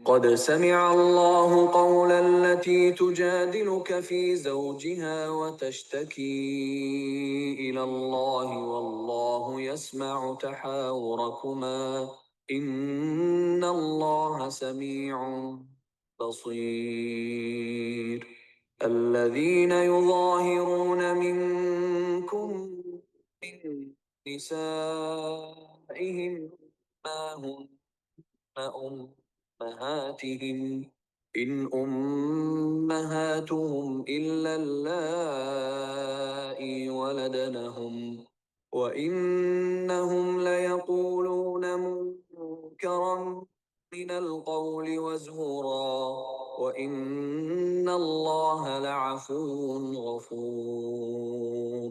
قد سمع الله قول التي تجادلك في زوجها وتشتكي إلى الله والله يسمع تحاوركما إن الله سميع بصير الذين يظاهرون منكم من نسائهم ما هن أمهاتهم إن أمهاتهم إلا اللائي ولدنهم وإنهم ليقولون منكرا من القول وزورا وإن الله لعفو غفور.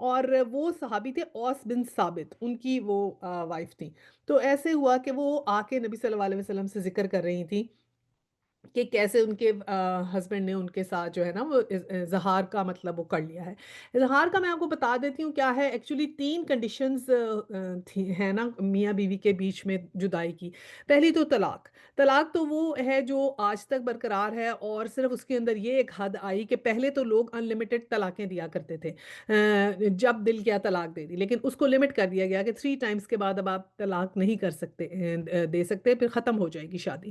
اور وہ صحابی تھے اوس بن ثابت، ان کی وہ وائف تھیں۔ تو ایسے ہوا کہ وہ آ کے نبی صلی اللہ علیہ وسلم سے ذکر کر رہی تھیں کہ کیسے ان کے ہسبینڈ نے ان کے ساتھ جو ہے نا وہ اظہار کا مطلب وہ کر لیا ہے۔ اظہار کا میں آپ کو بتا دیتی ہوں کیا ہے، ایکچولی 3 کنڈیشنز تھی ہیں نا میاں بیوی کے بیچ میں جدائی کی۔ پہلی تو طلاق، طلاق تو وہ ہے جو آج تک برقرار ہے، اور صرف اس کے اندر یہ ایک حد آئی کہ پہلے تو لوگ انلمیٹڈ طلاقیں دیا کرتے تھے، جب دل کیا طلاق دے دی، لیکن اس کو لمٹ کر دیا گیا کہ 3 ٹائمز کے بعد اب آپ طلاق نہیں کر سکتے، دے سکتے، پھر ختم ہو جائے گی شادی۔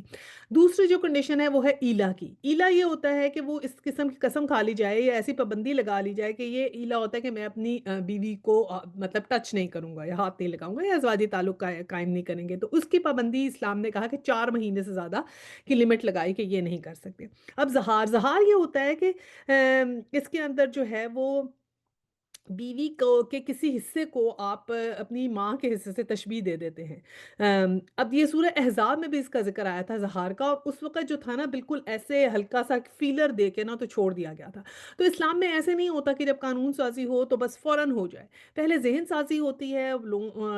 دوسری جو کنڈیشن ہے وہ ہے ایلا کی۔ ایلا یہ ہوتا ہے کہ وہ اس قسم کی قسم کھا لی جائے یا ایسی پابندی لگا لی جائے کہ یہ ایلا ہوتا ہے کہ میں اپنی بیوی کو مطلب ٹچ نہیں کروں گا یا ہاتھ نہیں لگاؤں گا یا ازواجی تعلق قائم نہیں کریں گے، تو اس کی پابندی اسلام نے کہا کہ 4 مہینے سے زیادہ کی لمٹ لگائی کہ یہ نہیں کر سکتے۔ اب زہار، زہار یہ ہوتا ہے کہ اس کے اندر جو ہے وہ بیوی کو کے کسی حصے کو آپ اپنی ماں کے حصے سے تشبیہ دے دیتے ہیں۔ اب یہ سورہ احزاب میں بھی اس کا ذکر آیا تھا زہار کا، اور اس وقت جو تھا نا بالکل ایسے ہلکا سا فیلر دے کے نا تو چھوڑ دیا گیا تھا۔ تو اسلام میں ایسے نہیں ہوتا کہ جب قانون سازی ہو تو بس فوراً ہو جائے، پہلے ذہن سازی ہوتی ہے،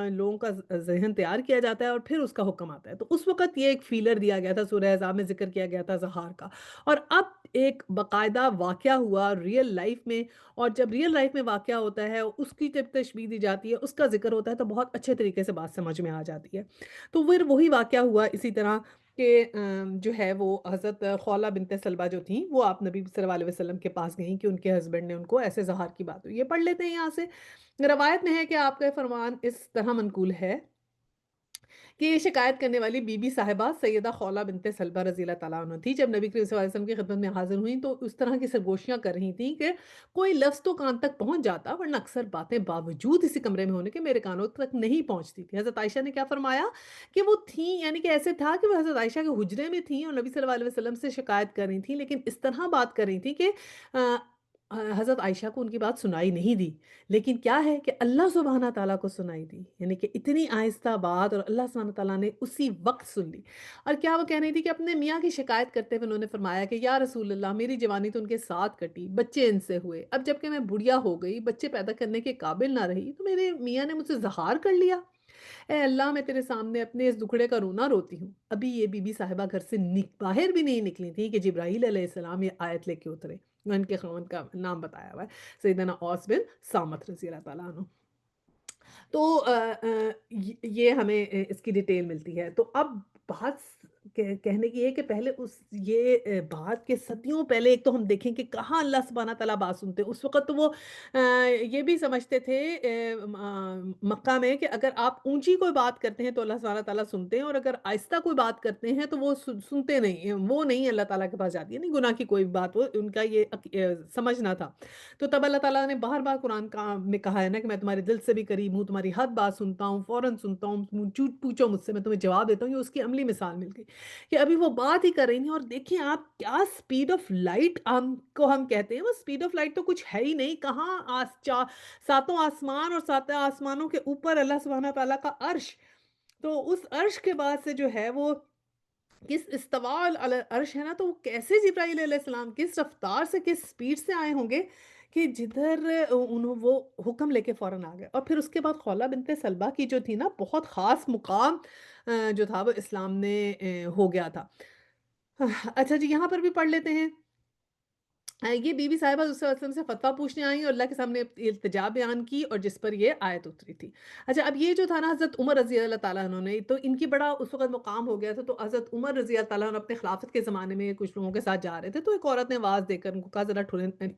لوگوں کا ذہن تیار کیا جاتا ہے اور پھر اس کا حکم آتا ہے۔ تو اس وقت یہ ایک فیلر دیا گیا تھا، سورہ احزاب میں ذکر کیا گیا تھا زہار کا، اور اب ایک باقاعدہ واقعہ ہوا ریئل لائف میں، اور جب ریئل لائف میں واقعہ ہوتا ہے، اس کی جب تشبیہ دی جاتی ہے، اس کا ذکر ہوتا ہے تو بہت اچھے طریقے سے بات سمجھ میں آ جاتی ہے۔ تو پھر وہی واقعہ ہوا اسی طرح کہ جو ہے وہ حضرت خولہ بنت سلمہ جو تھیں وہ آپ نبی صلی اللہ علیہ وسلم کے پاس گئیں کہ ان کے ہسبینڈ نے ان کو ایسے زہار کی بات ہوئی۔ یہ پڑھ لیتے ہیں یہاں سے۔ روایت میں ہے کہ آپ کا فرمان اس طرح منقول ہے کہ یہ شکایت کرنے والی بی بی صاحبہ سیدہ خولہ بنت سلمہ رضی اللہ تعالیٰ عنہ تھی۔ جب نبی کریم صلی اللہ علیہ وسلم کی خدمت میں حاضر ہوئیں تو اس طرح کی سرگوشیاں کر رہی تھیں کہ کوئی لفظ تو کان تک پہنچ جاتا، ورنہ اکثر باتیں باوجود اسی کمرے میں ہونے کے میرے کانوں تک نہیں پہنچتی تھی۔ حضرت عائشہ نے کیا فرمایا کہ وہ تھیں، یعنی کہ ایسے تھا کہ وہ حضرت عائشہ کے حجرے میں تھیں اور نبی صلی اللہ علیہ وسلم سے شکایت کر رہی تھیں، لیکن اس طرح بات کر رہی تھیں کہ آ، حضرت عائشہ کو ان کی بات سنائی نہیں دی، لیکن کیا ہے کہ اللہ سبحانہ تعالیٰ کو سنائی دی، یعنی کہ اتنی آہستہ بات، اور اللہ سبحانہ تعالیٰ نے اسی وقت سن لی۔ اور کیا وہ کہہ رہی تھی کہ اپنے میاں کی شکایت کرتے ہوئے انہوں نے فرمایا کہ یا رسول اللہ، میری جوانی تو ان کے ساتھ کٹی، بچے ان سے ہوئے، اب جب کہ میں بڑھیا ہو گئی، بچے پیدا کرنے کے قابل نہ رہی، تو میرے میاں نے مجھ سے زہار کر لیا۔ اے اللہ، میں تیرے سامنے اپنے اس دکھڑے کا رونا روتی ہوں۔ ابھی یہ بی بی صاحبہ گھر سے باہر بھی نہیں نکلی تھی کہ جبرائیل علیہ السلام یہ آیت لے کے اترے۔ ان کے خاوند کا نام بتایا ہوا ہے، سیدنا اوس بن صامت رضی اللہ تعالیٰ عنہ۔ تو یہ ہمیں اس کی ڈیٹیل ملتی ہے۔ تو اب بات کہنے کی ہے کہ پہلے یہ بات کے صدیوں پہلے ایک تو ہم دیکھیں کہ کہاں اللہ سبحانہ تعالیٰ بات سنتے، اس وقت تو وہ یہ بھی سمجھتے تھے مکہ میں کہ اگر آپ اونچی کوئی بات کرتے ہیں تو اللہ سبحانہ تعالیٰ سنتے ہیں، اور اگر آہستہ کوئی بات کرتے ہیں تو وہ سنتے نہیں، وہ نہیں اللہ تعالیٰ کے پاس جاتی ہے، نہیں گناہ کی کوئی بات، وہ ان کا یہ سمجھنا تھا۔ تو تب اللہ تعالیٰ نے بار بار قرآن میں کہا ہے نا کہ میں تمہارے دل سے بھی قریب ہوں، تمہاری ہر بات سنتا ہوں، فوراً سنتا ہوں، پوچھو مجھ سے میں تمہیں جواب دیتا ہوں۔ یہ اس کی عملی مثال مل گئی کہ ابھی وہ بات ہی کر رہی ہیں، اور دیکھیں آپ کیا اسپیڈ آف لائٹ ہم کہتے ہیں، وہ اسپیڈ آف لائٹ تو کچھ ہے ہی نہیں، کہاں ساتوں آسمان اور ساتوں آسمانوں کے اوپر اللہ سبحانہ تعالیٰ کا عرش، تو اس عرش کے بعد سے جو ہے وہ کس استواء علی العرش ہے نا، تو وہ کیسے جبرائیل علیہ السلام کس رفتار سے کس سپیڈ سے آئے ہوں گے کہ جدھر وہ حکم لے کے فوراً آ گئے۔ اور پھر اس کے بعد خولہ بنت سلمہ کی جو تھی نا بہت خاص مقام جو تھا وہ اسلام نے ہو گیا تھا۔ اچھا جی، یہاں پر بھی پڑھ لیتے ہیں۔ یہ بی بی صاحبہ رسول اللہ صلی اللہ علیہ وسلم سے فتویٰ پوچھنے آئیں اور اللہ کے سامنے اپنی التجا بیان کی، اور جس پر یہ آیت اتری تھی۔ اچھا، اب یہ جو تھا نا حضرت عمر رضی اللہ تعالیٰ عنہ نے، تو ان کی بڑا اس وقت مقام ہو گیا تھا، تو حضرت عمر رضی اللہ تعالیٰ عنہ اپنے خلافت کے زمانے میں کچھ لوگوں کے ساتھ جا رہے تھے، تو ایک عورت نے آواز دے کر ان کو کہا ذرا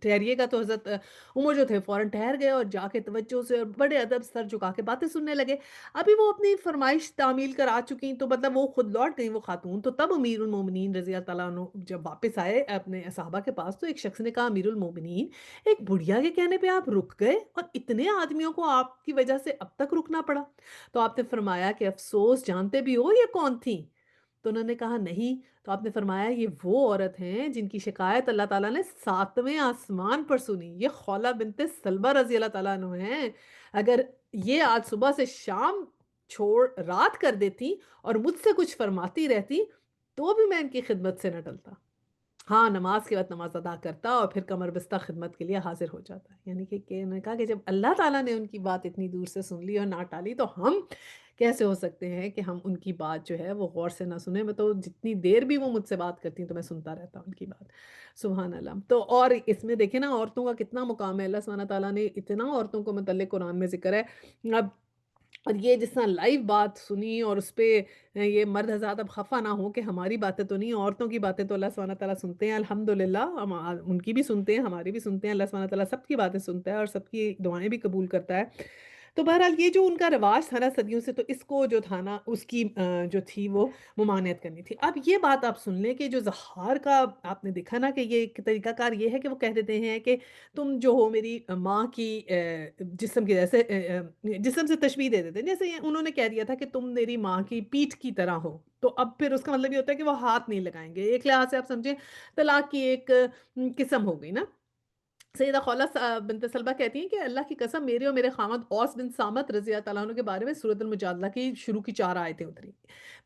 ٹھہریے گا، تو حضرت عمر جو تھے فوراً ٹھہر گئے اور جا کے توجہ سے اور بڑے ادب سر جھکا کے باتیں سننے لگے۔ ابھی وہ اپنی فرمائش تعمیل کرا چکی، تو مطلب وہ خود لوٹ گئی وہ خاتون، تو تب امیر المومنین رضی اللہ تعالیٰ عنہ جب واپس آئے اپنے صحابہ کے پاس، تو ایک شخص نے کہا امیر المومنین، ایک بڑھیا کے کہنے پہ آپ رک گئے اور اتنے آدمیوں کو آپ کی وجہ سے اب تک رکنا پڑا؟ تو آپ نے فرمایا کہ افسوس، جانتے بھی ہو یہ کون تھی؟ تو انہوں نے کہا نہیں۔ تو آپ نے فرمایا یہ وہ عورت ہیں جن کی شکایت اللہ تعالیٰ نے 7ویں آسمان پر سنی، یہ خولہ بنت سلمہ رضی اللہ تعالیٰ عنہ ہیں۔ اگر یہ آج صبح سے شام چھوڑ رات کر دیتی اور مجھ سے کچھ فرماتی رہتی تو بھی میں ان کی خدمت سے نہ ٹلتا۔ ہاں، نماز کے وقت نماز ادا کرتا اور پھر کمر بستہ خدمت کے لیے حاضر ہو جاتا ہے۔ یعنی کہ انہوں نے کہا کہ جب اللہ تعالیٰ نے ان کی بات اتنی دور سے سن لی اور نہ ٹالی، تو ہم کیسے ہو سکتے ہیں کہ ہم ان کی بات جو ہے وہ غور سے نہ سنیں؟ میں تو جتنی دیر بھی وہ مجھ سے بات کرتی ہیں تو میں سنتا رہتا ہوں ان کی بات۔ سبحان اللہ! تو اور اس میں دیکھیں نا عورتوں کا کتنا مقام ہے، اللہ سبحانہ تعالیٰ نے اتنا عورتوں کو متعلق قرآن میں ذکر ہے۔ اب اور یہ جس طرح لائیو بات سنی اور اس پہ یہ مرد حضرات اب خفا نہ ہوں کہ ہماری باتیں تو نہیں، عورتوں کی باتیں تو اللہ سبحانہ تعالیٰ سنتے ہیں الحمدللہ، ہم ان کی بھی سنتے ہیں، ہماری بھی سنتے ہیں، اللہ سبحانہ تعالیٰ سب کی باتیں سنتا ہے اور سب کی دعائیں بھی قبول کرتا ہے۔ تو بہرحال یہ جو ان کا رواج تھا نا صدیوں سے، تو اس کو جو تھا نا اس کی جو تھی وہ ممانعت کرنی تھی۔ اب یہ بات آپ سن لیں کہ جو ظہار کا آپ نے دیکھا نا کہ یہ ایک طریقہ کار یہ ہے کہ وہ کہہ دیتے ہیں کہ تم جو ہو میری ماں کی جسم کی جیسے جسم سے تشبیہ دے دیتے ہیں۔ جیسے یہ انہوں نے کہہ دیا تھا کہ تم میری ماں کی پیٹھ کی طرح ہو، تو اب پھر اس کا مطلب یہ ہوتا ہے کہ وہ ہاتھ نہیں لگائیں گے۔ ایک لحاظ سے آپ سمجھیں طلاق کی ایک قسم ہو گئی نا۔ سیدہ خولہ بنت سلمہ کہتی ہیں کہ اللہ کی قسم میرے اور میرے خاوند اوس بن صامت رضی اللہ تعالیٰ عنہ کے بارے میں سورۃ المجادلہ کی شروع کی 4 آیتیں اتری۔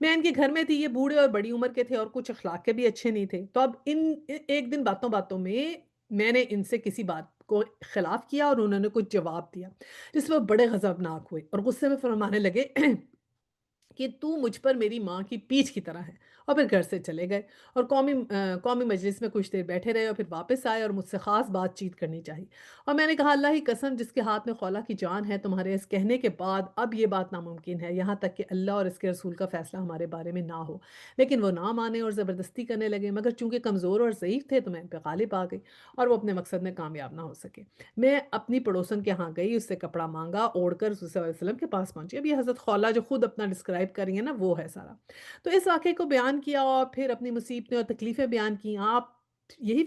میں ان کے گھر میں تھی، یہ بوڑھے اور بڑی عمر کے تھے اور کچھ اخلاق کے بھی اچھے نہیں تھے۔ تو اب ایک دن باتوں باتوں میں نے ان سے کسی بات کو خلاف کیا اور انہوں نے کچھ جواب دیا، جس پہ وہ بڑے غضبناک ہوئے اور غصے میں فرمانے لگے کہ تو مجھ پر میری ماں کی پیٹھ کی طرح ہے، اور پھر گھر سے چلے گئے اور قومی مجلس میں کچھ دیر بیٹھے رہے اور پھر واپس آئے اور مجھ سے خاص بات چیت کرنی چاہی اور میں نے کہا اللہ کی قسم جس کے ہاتھ میں خولہ کی جان ہے، تمہارے اس کہنے کے بعد اب یہ بات ناممکن ہے، یہاں تک کہ اللہ اور اس کے رسول کا فیصلہ ہمارے بارے میں نہ ہو۔ لیکن وہ نہ مانے اور زبردستی کرنے لگے، مگر چونکہ کمزور اور ضعیف تھے تو میں ان پہ غالب آ گئی اور وہ اپنے مقصد میں کامیاب نہ ہو سکے۔ میں اپنی پڑوسن کے ہاں گئی، اس سے کپڑا مانگا، اوڑھ کر رسول صلی اللہ علیہ وسلم کے پاس پہنچی۔ اب یہ حضرت خولہ جو خود اپنا ڈسکرائب کر رہی ہیں نا وہ ہے سارا۔ تو اس واقعے کو بیان کیا اور پھر اپنی مصیبتیں اور تکلیفیں بیان کی۔ آپ یہی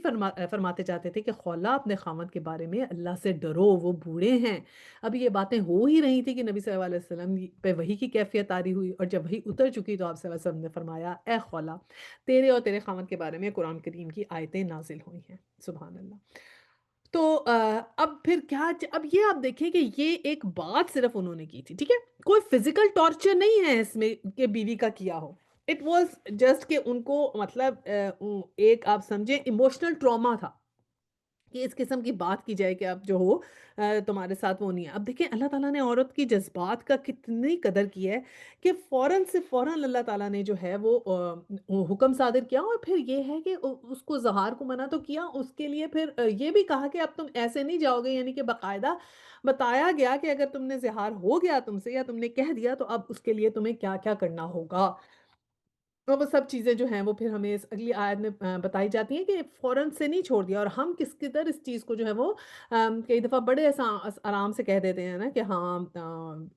فرماتے جاتے تھے کہ خولہ اپنے خاوند کے بارے میں اللہ سے ڈرو، وہ بوڑھے ہیں۔ اب یہ باتیں ہو ہی رہی تھی کہ نبی صلی اللہ علیہ وسلم پہ وحی کی کیفیت طاری ہوئی اور جب وحی اتر چکی تو آپ صلی اللہ علیہ وسلم نے فرمایا اے خولہ تیرے اور تیرے خاوند کے بارے میں قرآن کریم کی آیتیں نازل ہوئی ہیں۔ سبحان اللہ۔ تو اب پھر کیا اب یہ آپ دیکھیں کہ یہ ایک بات صرف انہوں نے کی تھی، ٹھیک ہے؟ کوئی فزیکل ٹارچر نہیں ہے اس میں کہ بیوی کا کیا ہو۔ اٹ واز جسٹ کہ ان کو مطلب ایک آپ سمجھیں ایموشنل ٹراما تھا کہ اس قسم کی بات کی جائے کہ اب جو ہو تمہارے ساتھ وہ نہیں ہے۔ اب دیکھیں اللہ تعالیٰ نے عورت کی جذبات کا کتنی قدر کی ہے کہ فوراً سے فوراً اللہ تعالیٰ نے جو ہے وہ حکم صادر کیا اور پھر یہ ہے کہ اس کو ظہار کو منع تو کیا، اس کے لیے پھر یہ بھی کہا کہ اب تم ایسے نہیں جاؤ گے، یعنی کہ باقاعدہ بتایا گیا کہ اگر تم نے ظہار ہو گیا تم سے یا تم نے کہہ دیا تو اب اس کے لیے تمہیں کیا-کیا کرنا ہوگا۔ اور وہ سب چیزیں جو ہیں وہ پھر ہمیں اس اگلی آیت میں بتائی جاتی ہیں کہ فوراً سے نہیں چھوڑ دیا اور ہم کس قدر اس چیز کو جو ہے وہ کئی دفعہ بڑے آرام سے کہہ دیتے ہیں نا کہ ہاں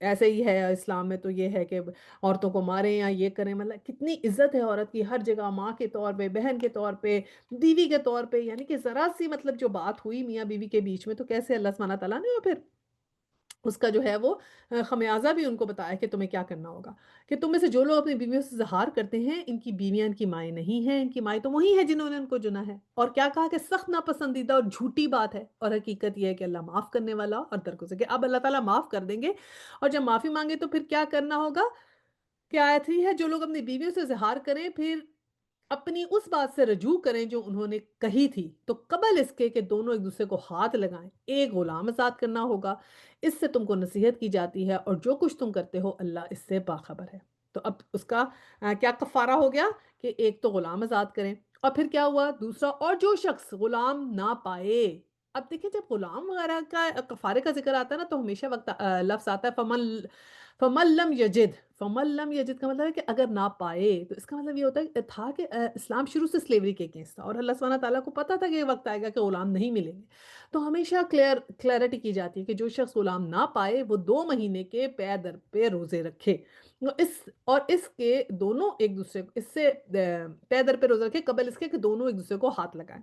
ایسے ہی ہے اسلام میں تو یہ ہے کہ عورتوں کو ماریں یا یہ کریں، مطلب کتنی عزت ہے عورت کی ہر جگہ، ماں کے طور پہ، بہن کے طور پہ، بیوی کے طور پہ، یعنی کہ ذرا سی مطلب جو بات ہوئی میاں بیوی کے بیچ میں تو کیسے اللہ سبحانہ تعالیٰ نے اور پھر اس کا جو ہے وہ خمیازہ بھی ان کو بتایا کہ تمہیں کیا کرنا ہوگا، کہ تم میں سے جو لوگ اپنی بیویوں سے ظہار کرتے ہیں ان کی بیویاں ان کی مائیں نہیں ہیں، ان کی مائیں تو وہی ہیں جنہوں نے ان کو چنا ہے، اور کیا کہا کہ سخت ناپسندیدہ اور جھوٹی بات ہے اور حقیقت یہ ہے کہ اللہ معاف کرنے والا اور درگزر کہ اب اللہ تعالیٰ معاف کر دیں گے اور جب معافی مانگے تو پھر کیا کرنا ہوگا؟ کہ آیت ہی ہے جو لوگ اپنی بیویوں سے ظہار کریں پھر اپنی اس بات سے رجوع کریں جو انہوں نے کہی تھی تو قبل اس کے کہ دونوں ایک دوسرے کو ہاتھ لگائیں، ایک غلام آزاد کرنا ہوگا، اس سے تم کو نصیحت کی جاتی ہے اور جو کچھ تم کرتے ہو اللہ اس سے باخبر ہے۔ تو اب اس کا کیا کفارہ ہو گیا کہ ایک تو غلام آزاد کریں اور پھر کیا ہوا دوسرا، اور جو شخص غلام نہ پائے۔ اب دیکھیں جب غلام وغیرہ کا کفارے کا ذکر آتا ہے نا تو ہمیشہ وقت لفظ آتا ہے فمن لم یجد، فمن لم یجد کا مطلب ہے کہ اگر نہ پائے، تو اس کا مطلب یہ ہوتا ہے تھا کہ اسلام شروع سے سلیوری کے اگینسٹ تھا اور اللہ سبحانہ تعالیٰ کو پتا تھا کہ یہ وقت آئے گا کہ غلام نہیں ملیں گے، تو ہمیشہ کلیئرٹی کی جاتی ہے کہ جو شخص غلام نہ پائے وہ 2 مہینے کے پے در پہ روزے رکھے، اس کے دونوں ایک دوسرے کو اس سے پے در پہ روزے رکھے قبل اس کے کہ دونوں ایک دوسرے کو ہاتھ لگائیں،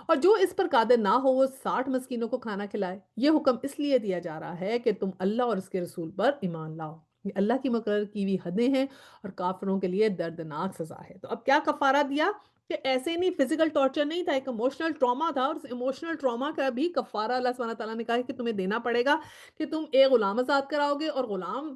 اور جو اس پر قادر نہ ہو وہ 60 مسکینوں کو کھانا کھلائے۔ یہ حکم اس لیے دیا جا رہا ہے کہ تم اللہ اور اس کے رسول پر ایمان لاؤ، یہ اللہ کی مقرر کی ہوئی حدیں ہیں اور کافروں کے لیے دردناک سزا ہے۔ تو اب کیا کفارہ دیا کہ ایسے نہیں، فزیکل ٹارچر نہیں تھا، ایک ایموشنل ٹراما تھا اور اس ایموشنل ٹراما کا بھی کفارہ اللہ سبحانہ تعالیٰ نے کہا ہے کہ تمہیں دینا پڑے گا کہ تم ایک غلام آزاد کراؤ گے اور غلام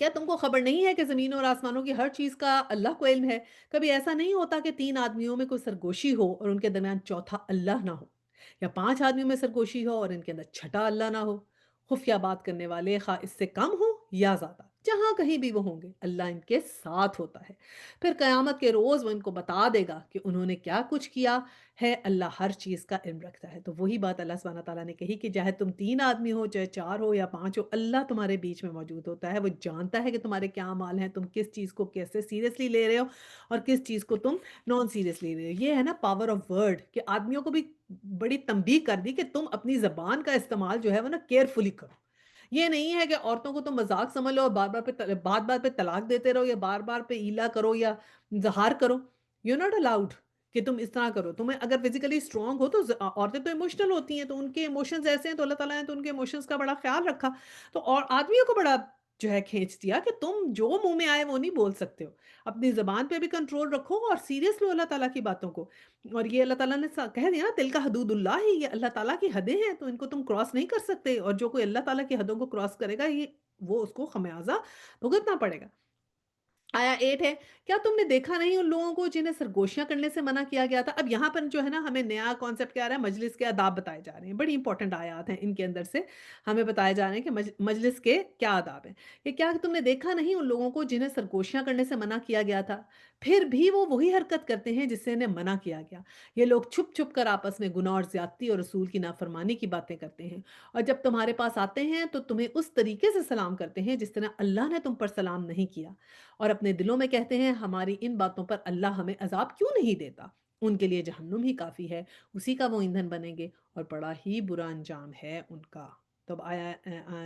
کیا تم کو خبر نہیں ہے کہ زمینوں اور آسمانوں کی ہر چیز کا اللہ کو علم ہے؟ کبھی ایسا نہیں ہوتا کہ 3 آدمیوں میں کوئی سرگوشی ہو اور ان کے درمیان چوتھا اللہ نہ ہو، یا 5 آدمیوں میں سرگوشی ہو اور ان کے اندر چھٹا اللہ نہ ہو۔ خفیہ بات کرنے والے خواہ اس سے کم ہوں یا زیادہ، جہاں کہیں بھی وہ ہوں گے، اللہ ان کے ساتھ ہوتا ہے۔ پھر قیامت کے روز وہ ان کو بتا دے گا کہ انہوں نے کیا کچھ کیا ہے، اللہ ہر چیز کا علم رکھتا ہے۔ تو وہی بات اللہ سبحانہ تعالیٰ نے کہی کہ چاہے تم 3 آدمی ہو، چاہے 4 ہو یا 5 ہو، اللہ تمہارے بیچ میں موجود ہوتا ہے۔ وہ جانتا ہے کہ تمہارے کیا اعمال ہیں، تم کس چیز کو کیسے سیریسلی لے رہے ہو اور کس چیز کو تم نان سیریسلی لے رہے ہو۔ یہ ہے نا پاور آف ورڈ، کہ آدمیوں کو بھی بڑی تنبیہ کر دی کہ تم اپنی زبان کا استعمال جو ہے وہ نا کیئرفلی کرو۔ یہ نہیں ہے کہ عورتوں کو تم مذاق سمجھ لو اور بات-بات پہ طلاق دیتے رہو یا بار-بار پہ ایلا کرو یا ظہار کرو۔ یو آر ناٹ الاؤڈ کہ تم اس طرح کرو۔ تمہیں اگر فزیکلی اسٹرانگ ہو تو عورتیں تو ایموشنل ہوتی ہیں، تو ان کے ایموشنز ایسے ہیں، تو اللہ تعالیٰ نے تو ان کے ایموشنز کا بڑا خیال رکھا۔ تو اور آدمیوں کو بڑا جو ہے کھینچ دیا کہ تم جو منہ میں آئے وہ نہیں بول سکتے ہو۔ اپنی زبان پہ بھی کنٹرول رکھو اور سیریس لو اللہ تعالیٰ کی باتوں کو۔ اور یہ اللہ تعالیٰ نے کہہ دیا نا، تلک حدود اللہ ہی، یہ اللہ تعالیٰ کی حدیں ہیں، تو ان کو تم کراس نہیں کر سکتے، اور جو کوئی اللہ تعالیٰ کی حدوں کو کراس کرے گا، یہ وہ اس کو خمیازہ بھگتنا پڑے گا۔ آیا 8 ہے، کیا تم نے دیکھا نہیں ان لوگوں کو جنہیں سرگوشیاں کرنے سے منع کیا گیا تھا؟ اب یہاں پر جو ہے نا ہمیں نیا کانسیپٹ کیا آ رہا ہے، مجلس کے آداب بتائے جا رہے ہیں۔ بڑی امپورٹنٹ آیات ہیں ان کے اندر سے، ہمیں بتائے جا رہے ہیں کہ مجلس کے کیا آداب ہیں۔ کہ کیا تم نے دیکھا نہیں ان لوگوں کو جنہیں سرگوشیاں کرنے سے منع کیا گیا تھا؟ پھر بھی وہ وہی حرکت کرتے ہیں جس سے انہیں منع کیا گیا۔ یہ لوگ چھپ چھپ کر آپس میں گناہ اور زیادتی اور رسول کی نافرمانی کی باتیں کرتے ہیں، اور جب تمہارے پاس آتے ہیں تو تمہیں اس طریقے سے سلام کرتے ہیں جس طرح اللہ نے تم پر سلام نہیں کیا، اور اپنے دلوں میں کہتے ہیں ہماری ان باتوں پر اللہ ہمیں عذاب کیوں نہیں دیتا۔ ان کے لیے جہنم ہی کافی ہے، اسی کا وہ ایندھن بنیں گے، اور بڑا ہی برا انجام ہے ان کا۔ تب آیا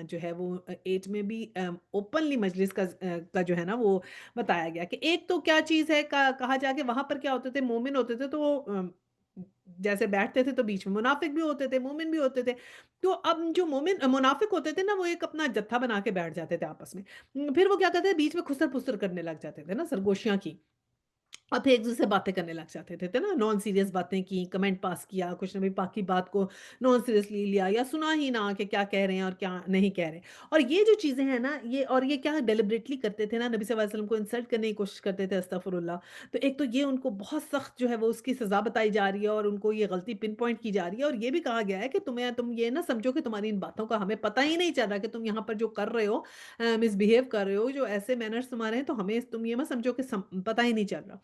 جو ہے وہ 8 میں بھی اوپنلی مجلس کا جو ہے نا وہ بتایا گیا کہ ایک تو کیا چیز ہے، کہا جا کے وہاں پر کیا ہوتے تھے، مومن ہوتے تھے تو وہ جیسے بیٹھتے تھے تو بیچ میں منافق بھی ہوتے تھے، مومن بھی ہوتے تھے۔ تو اب جو مومن منافق ہوتے تھے نا، وہ ایک اپنا جتھا بنا کے بیٹھ جاتے تھے آپس میں۔ پھر وہ کیا کرتے تھے، بیچ میں خسر-پسر کرنے لگ جاتے تھے نا، سرگوشیاں کی، اور پھر ایک-دوسرے سے باتیں کرنے لگ جاتے تھے نا، نان سیریس باتیں کی، کمنٹ پاس کیا، کچھ نہ بھی باقی بات کو نان سیریسلی لیا یا سنا ہی نہ کہ کیا کہہ رہے ہیں اور کیا نہیں کہہ رہے۔ اور یہ جو چیزیں ہیں نا، یہ کیا ڈیلیبریٹلی کرتے تھے نا، نبی صلی اللہ علیہ وسلم کو انسلٹ کرنے کی کوشش کرتے تھے، استغفر اللہ۔ تو ایک تو یہ ان کو بہت سخت جو ہے وہ اس کی سزا بتائی جا رہی ہے، اور ان کو یہ غلطی پن پوائنٹ کی جا رہی ہے، اور یہ بھی کہا گیا ہے کہ تم یہ نہ سمجھو کہ تمہاری ان باتوں کا ہمیں پتہ ہی نہیں چل رہا، کہ تم یہاں پر جو کر رہے ہو، مس بہیو کر رہے ہو، جو ایسے مینرز تمہارے ہیں، تو ہمیں تم یہ مت سمجھو کہ پتہ ہی نہیں چل رہا۔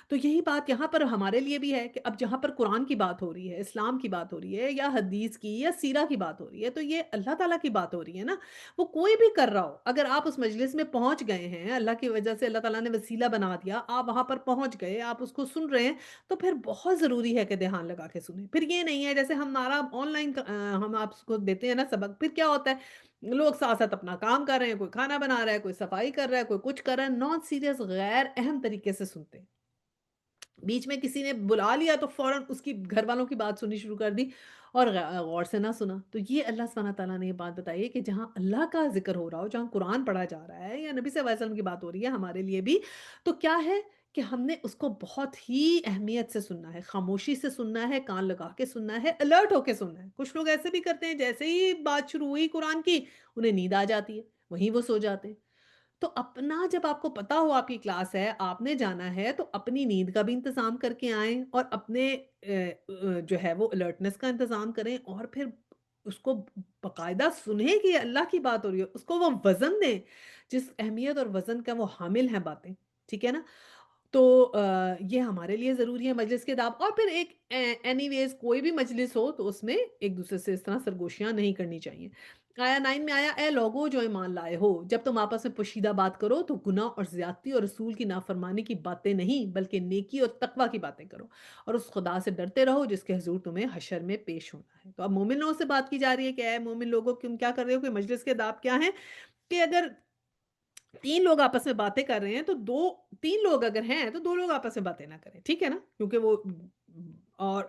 تو یہی بات یہاں پر ہمارے لیے بھی ہے کہ اب جہاں پر قرآن کی بات ہو رہی ہے، اسلام کی بات ہو رہی ہے، یا حدیث کی یا سیرہ کی بات ہو رہی ہے، تو یہ اللہ تعالیٰ کی بات ہو رہی ہے نا۔ وہ کوئی بھی کر رہا ہو، اگر آپ اس مجلس میں پہنچ گئے ہیں، اللہ کی وجہ سے اللہ تعالیٰ نے وسیلہ بنا دیا، آپ وہاں پر پہنچ گئے، آپ اس کو سن رہے ہیں، تو پھر بہت ضروری ہے کہ دھیان لگا کے سنیں۔ پھر یہ نہیں ہے جیسے ہم نعرہ آن لائن ہم آپ کو دیتے ہیں نا سبق، پھر کیا ہوتا ہے، لوگ ساتھ ساتھ اپنا کام کر رہے ہیں، کوئی کھانا بنا رہا ہے، کوئی صفائی کر رہا ہے، کوئی کچھ کر رہا ہے، نان سیریس غیر اہم طریقے سے سنتے ہیں۔ بیچ میں کسی نے بلا لیا تو فوراً اس کی گھر والوں کی بات سننی شروع کر دی، اور غور سے نہ سنا۔ تو یہ اللہ سبحانہ تعالیٰ نے یہ بات بتائی ہے کہ جہاں اللہ کا ذکر ہو رہا ہو، جہاں قرآن پڑھا جا رہا ہے یا نبی صلی اللہ علیہ وسلم کی بات ہو رہی ہے ہمارے لیے بھی، تو کیا ہے کہ ہم نے اس کو بہت ہی اہمیت سے سننا ہے، خاموشی سے سننا ہے، کان لگا کے سننا ہے، الرٹ ہو کے سننا ہے۔ کچھ لوگ ایسے بھی کرتے ہیں، جیسے ہی بات شروع ہوئی قرآن کی، انہیں نیند آ جاتی ہے، وہیں وہ سو جاتے ہیں۔ تو اپنا جب آپ کو پتا ہو آپ کی کلاس ہے، آپ نے جانا ہے، تو اپنی نیند کا بھی انتظام کر کے آئیں، اور اپنے جو ہے وہ الرٹنس کا انتظام کریں، اور پھر اس کو باقاعدہ سنیں کہ یہ اللہ کی بات ہو رہی ہے، اس کو وہ وزن دیں جس اہمیت اور وزن کا وہ حامل ہیں باتیں، ٹھیک ہے نا؟ تو یہ ہمارے لیے ضروری ہے مجلس کے آداب۔ اور پھر ایک اینی ویز کوئی بھی مجلس ہو تو اس میں ایک دوسرے سے اس طرح سرگوشیاں نہیں کرنی چاہیے۔ آیا 9 میں آیا، اے لوگو جو ایمان لائے ہو، جب تم آپس میں پوشیدہ بات کرو تو گناہ اور زیادتی اور رسول کی نافرمانی کی باتیں نہیں، بلکہ نیکی اور تقوی کی باتیں کرو، اور اس خدا سے ڈرتے رہو جس کے حضور تمہیں حشر میں پیش ہونا ہے۔ تو اب مومن لوگوں سے بات کی جا رہی ہے کہ اے مومن لوگوں، تم کیا کر رہے ہو، کہ مجلس کے آداب کیا ہیں، کہ اگر 3 لوگ آپس میں باتیں کر رہے ہیں تو 3 لوگ اگر ہیں تو 2 لوگ آپس میں باتیں نہ کریں، ٹھیک ہے نا؟ کیونکہ وہ اور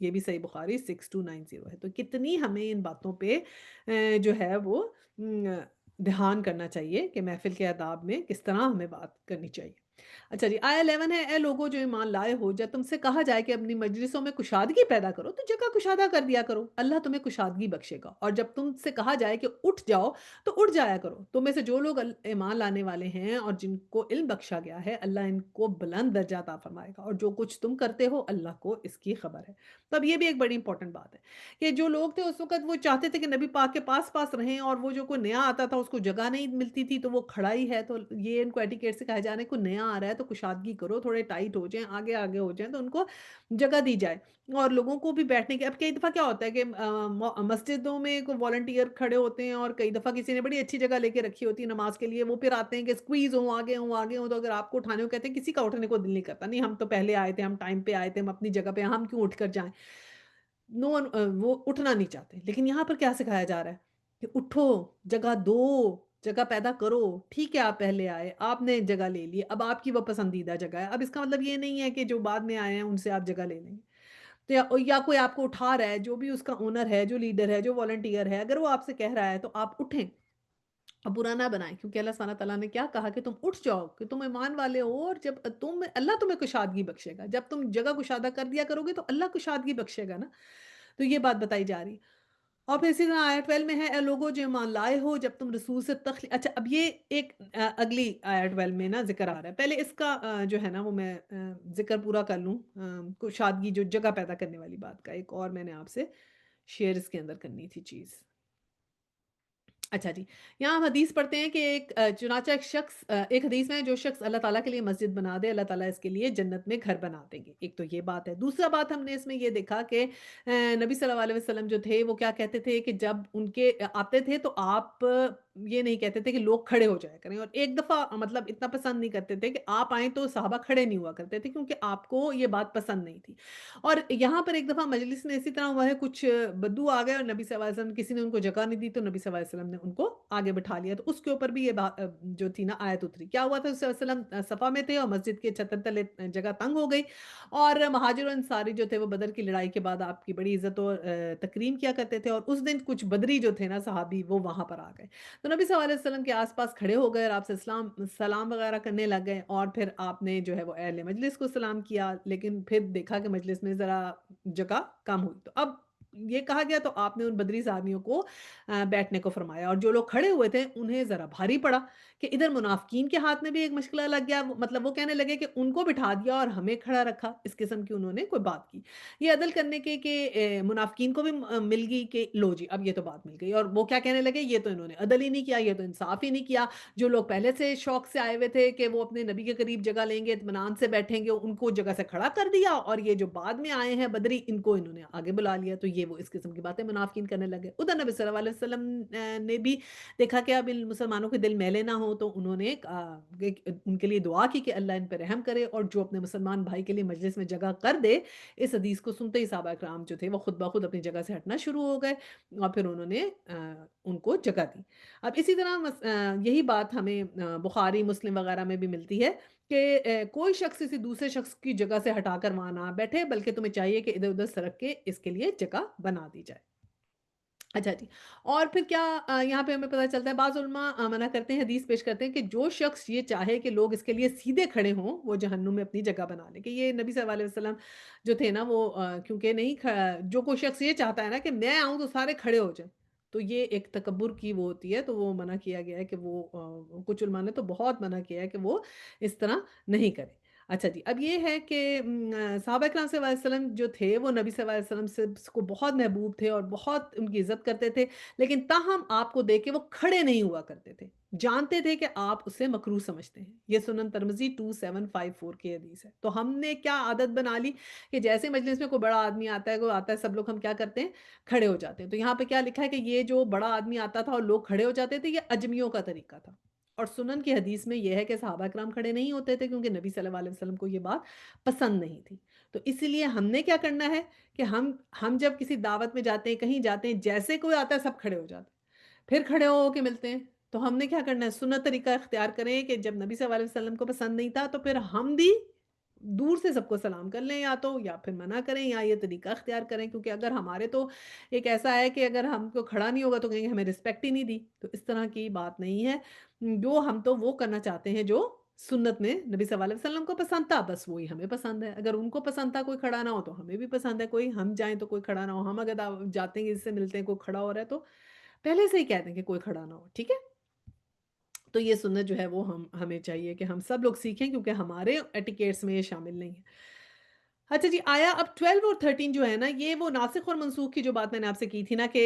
یہ بھی صحیح بخاری 6290 ہے۔ تو کتنی ہمیں ان باتوں پہ جو ہے وہ دھیان کرنا چاہیے کہ محفل کے آداب میں کس طرح ہمیں بات کرنی چاہیے۔ اچھا جی، آیا 11 ہے، اے لوگو جو ایمان لائے ہو، جب تم سے کہا جائے کہ اپنی مجلسوں میں کشادگی پیدا کرو تو جگہ کشادہ کر دیا کرو، اللہ تمہیں کشادگی بخشے گا۔ اور جب تم سے کہا جائے کہ اٹھ جاؤ تو اٹھ جایا کرو۔ تم میں سے جو لوگ ایمان لانے والے ہیں اور جن کو علم بخشا گیا ہے، اللہ ان کو بلند درجہ عطا فرمائے گا، اور جو کچھ تم کرتے ہو اللہ کو اس کی خبر ہے۔ تو اب یہ بھی ایک بڑی امپورٹنٹ بات ہے کہ جو لوگ تھے اس وقت وہ چاہتے تھے کہ نبی پاک کے پاس پاس رہیں، اور وہ جو کوئی نیا آتا تھا اس کو جگہ نہیں ملتی تھی تو وہ کھڑا ہی ہے، تو یہ ان کو ایٹیکیٹ سے کہا جانا ہے کوئی نیا آ رہا ہے تو کشادگی کرو، تھوڑے ٹائٹ ہو جائیں، آگے آگے ہو جائیں تو ان کو جگہ دی جائے، اور لوگوں کو بھی بیٹھنے کی۔ اب کئی دفعہ کیا ہوتا ہے کہ مسجدوں میں کوئی والنٹیئر کھڑے ہوتے ہیں، اور کئی دفعہ کسی نے بڑی اچھی جگہ لے کے رکھی ہوتی ہے نماز کے لیے، وہ پھر آتے ہیں کہ اسکویز ہوں، آگے ہوں آگے ہوں، تو اگر آپ کو اٹھانے کو کہتے ہیں، کسی کا اٹھنے کو دل نہیں کرتا، نہیں ہم تو پہلے آئے تھے، ہم ٹائم پہ آئے تھے، ہم اپنی جگہ پہ ہیں، ہم کیوں اٹھ کر جائیں؟ نو ون وہ اٹھنا نہیں چاہتے، لیکن یہاں پر کیا سکھایا جا رہا ہے کہ اٹھو، جگہ دو، جگہ پیدا کرو۔ ٹھیک ہے آپ پہلے آئے، آپ نے جگہ لے لی، اب آپ کی وہ پسندیدہ جگہ ہے، اب اس کا مطلب یہ نہیں ہے کہ جو بعد میں آئے ہیں ان سے آپ جگہ لے لیں گے۔ تو یا کوئی آپ کو اٹھا رہا ہے، جو بھی اس کا اونر ہے، جو لیڈر ہے، جو والنٹیئر ہے، اگر وہ آپ سے کہہ رہا ہے تو آپ اٹھیں، اب برا نہ بنائیں، کیونکہ اللہ سبحانہ تعالیٰ نے کیا کہا کہ تم اٹھ جاؤ، کہ تم ایمان والے ہو، اور جب اللہ تمہیں کشادگی بخشے گا، جب تم جگہ کشادہ کر دیا کرو گے تو اللہ کشادگی بخشے گا نا۔ تو یہ بات بتائی جا رہی ہے۔ اور پھر اسی طرح آیت 12 میں ہے، اے لوگو جو ایمان لائے ہو، جب تم رسول سے اچھا اب یہ ایک اگلی آیت 12 میں نا ذکر آ رہا ہے، پہلے اس کا جو ہے نا وہ میں ذکر پورا کر لوں، کشادگی جو جگہ پیدا کرنے والی بات کا، ایک اور میں نے آپ سے شیئر اس کے اندر کرنی تھی چیز۔ اچھا جی، یہاں ہم حدیث پڑھتے ہیں کہ ایک چنانچہ ایک حدیث میں ہے، جو شخص اللہ تعالیٰ کے لیے مسجد بنا دے، اللہ تعالیٰ اس کے لیے جنت میں گھر بنا دیں گے۔ ایک تو یہ بات ہے۔ دوسرا بات ہم نے اس میں یہ دیکھا کہ نبی صلی اللہ علیہ وسلم جو تھے وہ کیا کہتے تھے کہ جب ان کے آتے تھے تو آپ یہ نہیں کہتے تھے کہ لوگ کھڑے ہو جایا کریں، اور ایک دفعہ مطلب اتنا پسند نہیں کرتے تھے کہ آپ آئیں تو صحابہ کھڑے نہیں ہوا کرتے تھے، کیونکہ آپ کو یہ بات پسند نہیں تھی۔ اور یہاں پر ایک دفعہ مجلس میں اسی طرح ہوا ہے، کچھ بدو آ گئے اور نبی صلی اللہ علیہ وسلم کسی نے ان کو جگہ نہیں دی، تو نبی صلی اللہ علیہ وسلم نے ان کو آگے بٹھا لیا، تو اس کے اوپر بھی یہ بات جو تھی نا آیت اتری۔ کیا ہوا تھا؟ صلی اللہ علیہ وسلم صفا میں تھے اور مسجد کے چھتر تلے جگہ تنگ ہو گئی، اور مہاجر و انصاری جو تھے وہ بدر کی لڑائی کے بعد آپ کی بڑی عزت اور تکریم کیا کرتے تھے، اور اس دن کچھ بدری جو تھے نا صحابی وہ وہاں پر آ گئے، تو نبی صلی اللہ علیہ وسلم کے آس پاس کھڑے ہو گئے اور آپ سے سلام وغیرہ کرنے لگ گئے، اور پھر آپ نے جو ہے وہ اہل مجلس کو سلام کیا، لیکن پھر دیکھا کہ مجلس میں ذرا جگہ کم ہوئی، تو اب یہ کہا گیا تو آپ نے ان بدری صحابیوں کو بیٹھنے کو فرمایا، اور جو لوگ کھڑے ہوئے تھے انہیں ذرا بھاری پڑا کہ ادھر منافقین کے ہاتھ میں بھی ایک مشغلہ لگ گیا، مطلب وہ کہنے لگے کہ ان کو بٹھا دیا اور ہمیں کھڑا رکھا، اس قسم کی انہوں نے کوئی بات کی۔ یہ عدل کرنے کے کہ منافقین کو بھی مل گئی کہ لو جی اب یہ تو بات مل گئی، اور وہ کیا کہنے لگے، یہ تو انہوں نے عدل ہی نہیں کیا، یہ تو انصاف ہی نہیں کیا، جو لوگ پہلے سے شوق سے آئے ہوئے تھے کہ وہ اپنے نبی کے قریب جگہ لیں گے، اطمینان سے بیٹھیں گے، ان کو جگہ سے کھڑا کر دیا، اور یہ جو بعد میں آئے ہیں بدری ان کو انہوں نے آگے بلا لیا، تو یہ وہ اس قسم کی باتیں منافقین کرنے لگے۔ ادھر نبی صلی اللہ علیہ وسلم نے بھی دیکھا کہ اب ان مسلمانوں کے دل میلے نہ ہوں، تو انہوں نے ان کے لیے دعا کی کہ اللہ ان پہ رحم کرے، اور جو اپنے مسلمان بھائی کے لیے مجلس میں جگہ کر دے۔ اس حدیث کو سنتے ہی صحابہ کرام جو تھے وہ خود بخود اپنی جگہ سے ہٹنا شروع ہو گئے، اور پھر انہوں نے ان کو جگہ دی۔ اب اسی طرح یہی بات ہمیں بخاری مسلم وغیرہ میں بھی ملتی ہے کہ کوئی شخص کسی دوسرے شخص کی جگہ سے ہٹا کر وہاں نہ بیٹھے، بلکہ تمہیں چاہیے کہ ادھر ادھر سرک کے اس کے لیے جگہ بنا دی جائے۔ اچھا جی، اور پھر کیا یہاں پہ ہمیں پتہ چلتا ہے، بعض علماء منع کرتے ہیں، حدیث پیش کرتے ہیں کہ جو شخص یہ چاہے کہ لوگ اس کے لیے سیدھے کھڑے ہوں وہ جہنم میں اپنی جگہ بنا لے، کہ یہ نبی صلی اللہ علیہ وسلم جو تھے نا وہ کیونکہ نہیں جو کوئی شخص یہ چاہتا ہے نا کہ میں آؤں تو سارے کھڑے ہو جائیں، تو یہ ایک تکبر کی وہ ہوتی ہے، تو وہ منع کیا گیا ہے کہ وہ کچھ علماء نے تو بہت منع کیا ہے کہ وہ اس طرح نہیں کرے۔ اچھا جی، اب یہ ہے کہ صحابہ کرام صلی اللہ علیہ وسلم جو تھے وہ نبی صلی اللہ علیہ وسلم سے کو بہت محبوب تھے اور بہت ان کی عزت کرتے تھے، لیکن تاہم آپ کو دیکھ کے وہ کھڑے نہیں ہوا کرتے تھے، جانتے تھے کہ آپ اسے مکروہ سمجھتے ہیں۔ یہ سنن ترمذی 2754 کی حدیث ہے۔ تو ہم نے کیا عادت بنا لی کہ جیسے مجلس میں کوئی بڑا آدمی آتا ہے، کوئی آتا ہے، سب لوگ ہم کیا کرتے ہیں، کھڑے ہو جاتے ہیں۔ تو یہاں پہ کیا لکھا ہے کہ یہ جو بڑا آدمی آتا تھا اور لوگ کھڑے ہو جاتے تھے، یہ اجمیوں کا طریقہ تھا، اور سنن کی حدیث میں یہ ہے کہ صحابہ کرام کھڑے نہیں ہوتے تھے، کیونکہ نبی صلی اللہ علیہ وسلم کو یہ بات پسند نہیں تھی۔ تو اسی لیے ہم نے کیا کرنا ہے کہ ہم جب کسی دعوت میں جاتے ہیں، کہیں جاتے ہیں، جیسے کوئی آتا ہے سب کھڑے ہو جاتے ہیں، پھر کھڑے ہو کے ملتے ہیں۔ تو ہم نے کیا کرنا ہے، سنت طریقہ اختیار کریں کہ جب نبی صلی اللہ علیہ وسلم کو پسند نہیں تھا تو پھر ہم بھی دور سے سب کو سلام کر لیں یا تو، یا پھر منع کریں یا یہ طریقہ اختیار کریں، کیونکہ اگر ہمارے تو ایک ایسا ہے کہ اگر ہم کو کھڑا نہیں ہوگا تو کہیں گے ہمیں رسپیکٹ ہی نہیں دی، تو اس طرح کی بات نہیں ہے۔ جو ہم تو وہ کرنا چاہتے ہیں جو سنت میں نبی صلی اللہ علیہ وسلم کو پسند تھا، بس وہی ہمیں پسند ہے۔ اگر ان کو پسند تھا کوئی کھڑا نہ ہو تو ہمیں بھی پسند ہے کوئی ہم جائیں تو کوئی کھڑا نہ ہو۔ ہم اگر جاتے ہیں کسی سے ملتے ہیں کوئی کھڑا ہو رہا ہے تو پہلے سے ہی کہہ دیں کہ کوئی کھڑا نہ ہو، ٹھیک ہے؟ تو یہ سنت جو ہے وہ ہمیں چاہیے کہ ہم سب لوگ سیکھیں، کیونکہ ہمارے ایٹیکیٹس میں یہ شامل نہیں ہے۔ اچھا جی، آیا اب 12 اور 13 جو ہے نا، یہ وہ ناسخ اور منسوخ کی جو بات میں نے آپ سے کی تھی نا کہ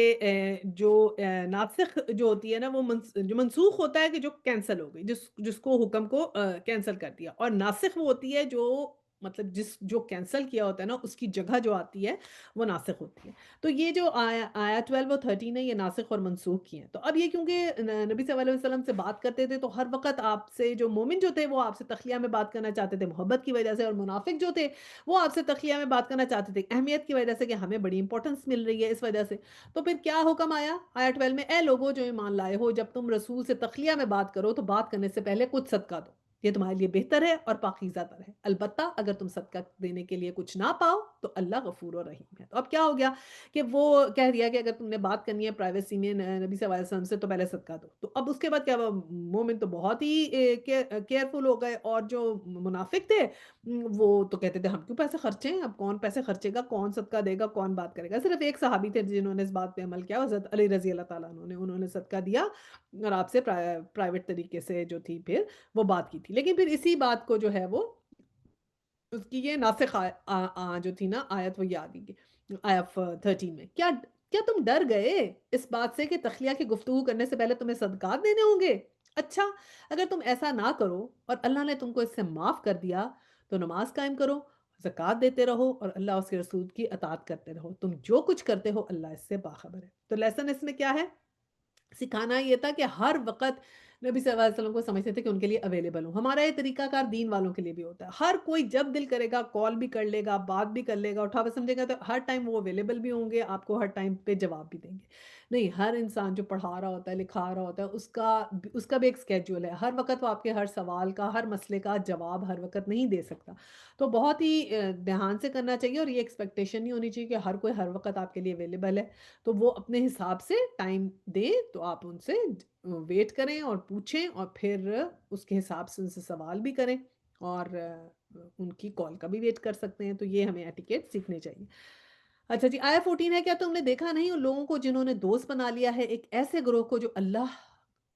جو ناسخ جو ہوتی ہے نا وہ جو منسوخ ہوتا ہے کہ جو کینسل ہو گئی، جس کو حکم کو کینسل کر دیا، اور ناسخ وہ ہوتی ہے جو مطلب جو کینسل کیا ہوتا ہے نا اس کی جگہ جو آتی ہے وہ ناسخ ہوتی ہے۔ تو یہ جو آیا 12 اور 13 ہے یہ ناسخ اور منسوخ کی ہیں۔ تو اب یہ کیونکہ نبی صلی اللہ علیہ وسلم سے بات کرتے تھے تو ہر وقت آپ سے جو مومن جو تھے وہ آپ سے تخلیہ میں بات کرنا چاہتے تھے محبت کی وجہ سے، اور منافق جو تھے وہ آپ سے تخلیہ میں بات کرنا چاہتے تھے اہمیت کی وجہ سے کہ ہمیں بڑی امپورٹنس مل رہی ہے اس وجہ سے۔ تو پھر کیا حکم آیا آیا 12 میں، اے لوگوں جو ایمان لائے ہو، جب تم رسول سے تخلیہ میں بات کرو تو بات کرنے سے پہلے کچھ صدقہ دو، یہ تمہارے لیے بہتر ہے اور پاکیزہ تر ہے، البتہ اگر تم صدقہ دینے کے لیے کچھ نہ پاؤ تو اللہ غفور و رحیم ہے۔ تو اب کیا ہو گیا کہ وہ کہہ دیا کہ اگر تم نے بات کرنی ہے پرائیویسی میں نبی صلی اللہ علیہ وسلم سے تو پہلے صدقہ دو۔ تو اب اس کے بعد کیا ہوا، مومن تو بہت ہی کیئرفل ہو گئے، اور جو منافق تھے وہ تو کہتے تھے ہم کیوں پیسے خرچیں، اب کون پیسے خرچے گا، کون صدقہ دے گا، کون بات کرے گا۔ صرف ایک صحابی تھے جنہوں نے اس بات پہ عمل کیا، حضرت علی رضی اللہ تعالیٰ عنہ نے، انہوں نے صدقہ دیا اور آپ سے پرائیویٹ طریقے سے جو تھی پھر وہ بات کی تھی۔ لیکن پھر اسی بات کو جو ہے وہ اس کی یہ ناسخ جو تھی نا آیت وہ یاد گئی آیت 13 میں، کیا تم ڈر گئے اس بات سے کہ تخلیہ کی گفتگو کرنے سے پہلے تمہیں صدقات دینے ہوں گے؟ اچھا، اگر تم ایسا نہ کرو اور اللہ نے تم کو اس سے معاف کر دیا تو نماز قائم کرو، زکوٰۃ دیتے رہو اور اللہ اس کے رسول کی اطاعت کرتے رہو، تم جو کچھ کرتے ہو اللہ اس سے باخبر ہے۔ تو لیسن اس میں کیا ہے، سکھانا یہ تھا کہ ہر وقت نبی صلی اللہ علیہ وسلم کو سمجھتے تھے کہ ان کے لیے اویلیبل ہوں۔ ہمارا یہ طریقہ کار دین والوں کے لیے بھی ہوتا ہے، ہر کوئی جب دل کرے گا کال بھی کر لے گا، بات بھی کر لے گا، اٹھا سمجھے گا تو ہر ٹائم وہ اویلیبل بھی ہوں گے، آپ کو ہر ٹائم پہ جواب بھی دیں گے۔ نہیں، ہر انسان جو پڑھا رہا ہوتا ہے لکھا رہا ہوتا ہے اس کا بھی ایک اسکیجول ہے، ہر وقت وہ آپ کے ہر سوال کا ہر مسئلے کا جواب ہر وقت نہیں دے سکتا۔ تو بہت ہی دھیان سے کرنا چاہیے، اور یہ ایکسپیکٹیشن نہیں ہونی چاہیے کہ ہر کوئی ہر وقت آپ کے لیے اویلیبل ہے۔ تو وہ اپنے حساب سے ٹائم دیں، تو آپ ان سے ویٹ کریں اور پوچھیں، اور پھر اس کے حساب سے ان سے سوال بھی کریں، اور ان کی کال کا بھی ویٹ کر سکتے ہیں۔ تو یہ ہمیں ایٹیکیٹ سیکھنے چاہیے۔ اچھا جی، آیا 14 ہے، کیا تم نے دیکھا نہیں ان لوگوں کو جنہوں نے دوست بنا لیا ہے ایک ایسے گروہ کو جو اللہ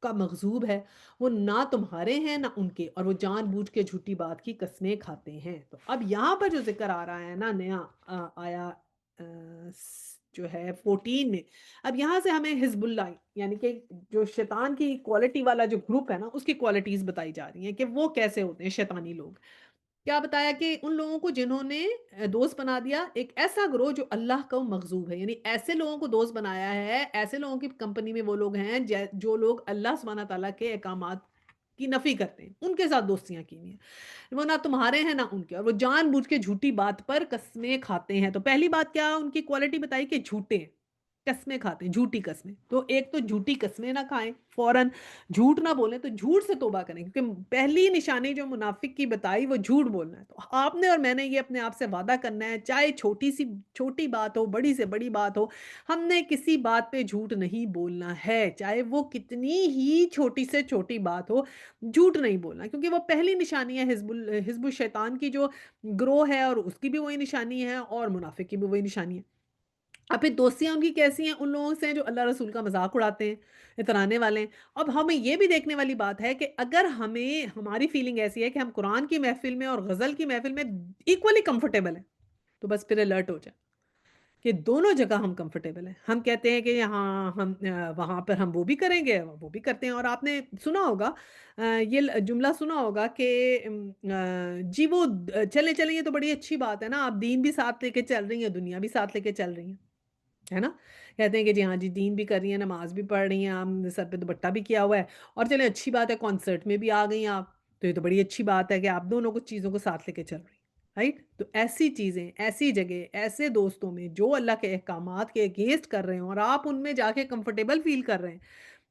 کا مغضوب ہے، وہ نہ تمہارے ہیں نہ ان کے، اور وہ جان بوجھ کے جھوٹی بات کی قسمیں کھاتے ہیں۔ تو اب یہاں پر جو ذکر آ رہا ہے نا نیا آیا جو ہے 14 میں، اب یہاں سے ہمیں حزب اللہ یعنی کہ جو شیطان کی کوالٹی والا جو گروپ ہے نا اس کی کوالٹیز بتائی جا رہی ہیں کہ وہ کیسے ہوتے ہیں شیطانی لوگ۔ کیا بتایا کہ ان لوگوں کو جنہوں نے دوست بنا دیا ایک ایسا گروہ جو اللہ کا مغضوب ہے، یعنی ایسے لوگوں کو دوست بنایا ہے، ایسے لوگوں کی کمپنی میں وہ لوگ ہیں جو لوگ اللہ سبحانہ تعالیٰ کے احکامات کی نفی کرتے ہیں، ان کے ساتھ دوستیاں کی ہوئی ہیں، وہ نہ تمہارے ہیں نہ ان کے، اور وہ جان بوجھ کے جھوٹی بات پر قسمیں کھاتے ہیں۔ تو پہلی بات کیا ان کی کوالٹی بتائی کہ جھوٹے ہیں، قسمیں کھاتے ہیں، جھوٹی قسمیں۔ تو ایک تو جھوٹی قسمیں نہ کھائیں، فوراً جھوٹ نہ بولیں، تو جھوٹ سے توبہ کریں، کیونکہ پہلی نشانی جو منافق کی بتائی وہ جھوٹ بولنا ہے۔ تو آپ نے اور میں نے یہ اپنے آپ سے وعدہ کرنا ہے، چاہے چھوٹی بات ہو، بڑی سے بڑی بات ہو، ہم نے کسی بات پہ جھوٹ نہیں بولنا ہے، چاہے وہ کتنی ہی چھوٹی سے چھوٹی بات ہو، جھوٹ نہیں بولنا، کیونکہ وہ پہلی نشانی ہے حزب الشیطان کی جو گروہ ہے، اور اس کی بھی وہی نشانی ہے اور منافق کی بھی وہی نشانی ہے۔ اب پھر دوستیاں ان کی کیسی ہیں، ان لوگوں سے ہیں جو اللہ رسول کا مذاق اڑاتے ہیں، اترانے والے ہیں۔ اب ہمیں یہ بھی دیکھنے والی بات ہے کہ اگر ہماری فیلنگ ایسی ہے کہ ہم قرآن کی محفل میں اور غزل کی محفل میں ایکولی کمفرٹیبل ہیں، تو بس پھر الرٹ ہو جائیں کہ دونوں جگہ ہم کمفرٹیبل ہیں۔ ہم کہتے ہیں کہ یہاں ہم وہاں پر ہم وہ بھی کریں گے، وہ بھی کرتے ہیں، اور آپ نے سنا ہوگا یہ جملہ سنا ہوگا کہ جی وہ چلیں چلیں یہ تو بڑی اچھی بات ہے نا، آپ دین بھی ساتھ لے کے چل رہی ہیں، دنیا بھی ساتھ لے کے چل رہی ہیں، ہے نا؟ کہتے ہیں کہ جی ہاں جی، دین بھی کر رہی ہیں، نماز بھی پڑھ رہی ہیں، ہم سر پہ دوپٹہ بھی کیا ہوا ہے، اور چلیں اچھی بات ہے کنسرٹ میں بھی آ گئی ہیں آپ، تو یہ تو بڑی اچھی بات ہے کہ آپ دونوں کچھ چیزوں کو ساتھ لے کے چل رہی ہیں، رائٹ؟ تو ایسی چیزیں، ایسی جگہ، ایسے دوستوں میں جو اللہ کے احکامات کے اگینسٹ کر رہے ہیں اور آپ ان میں جا کے کمفرٹیبل فیل کر رہے ہیں،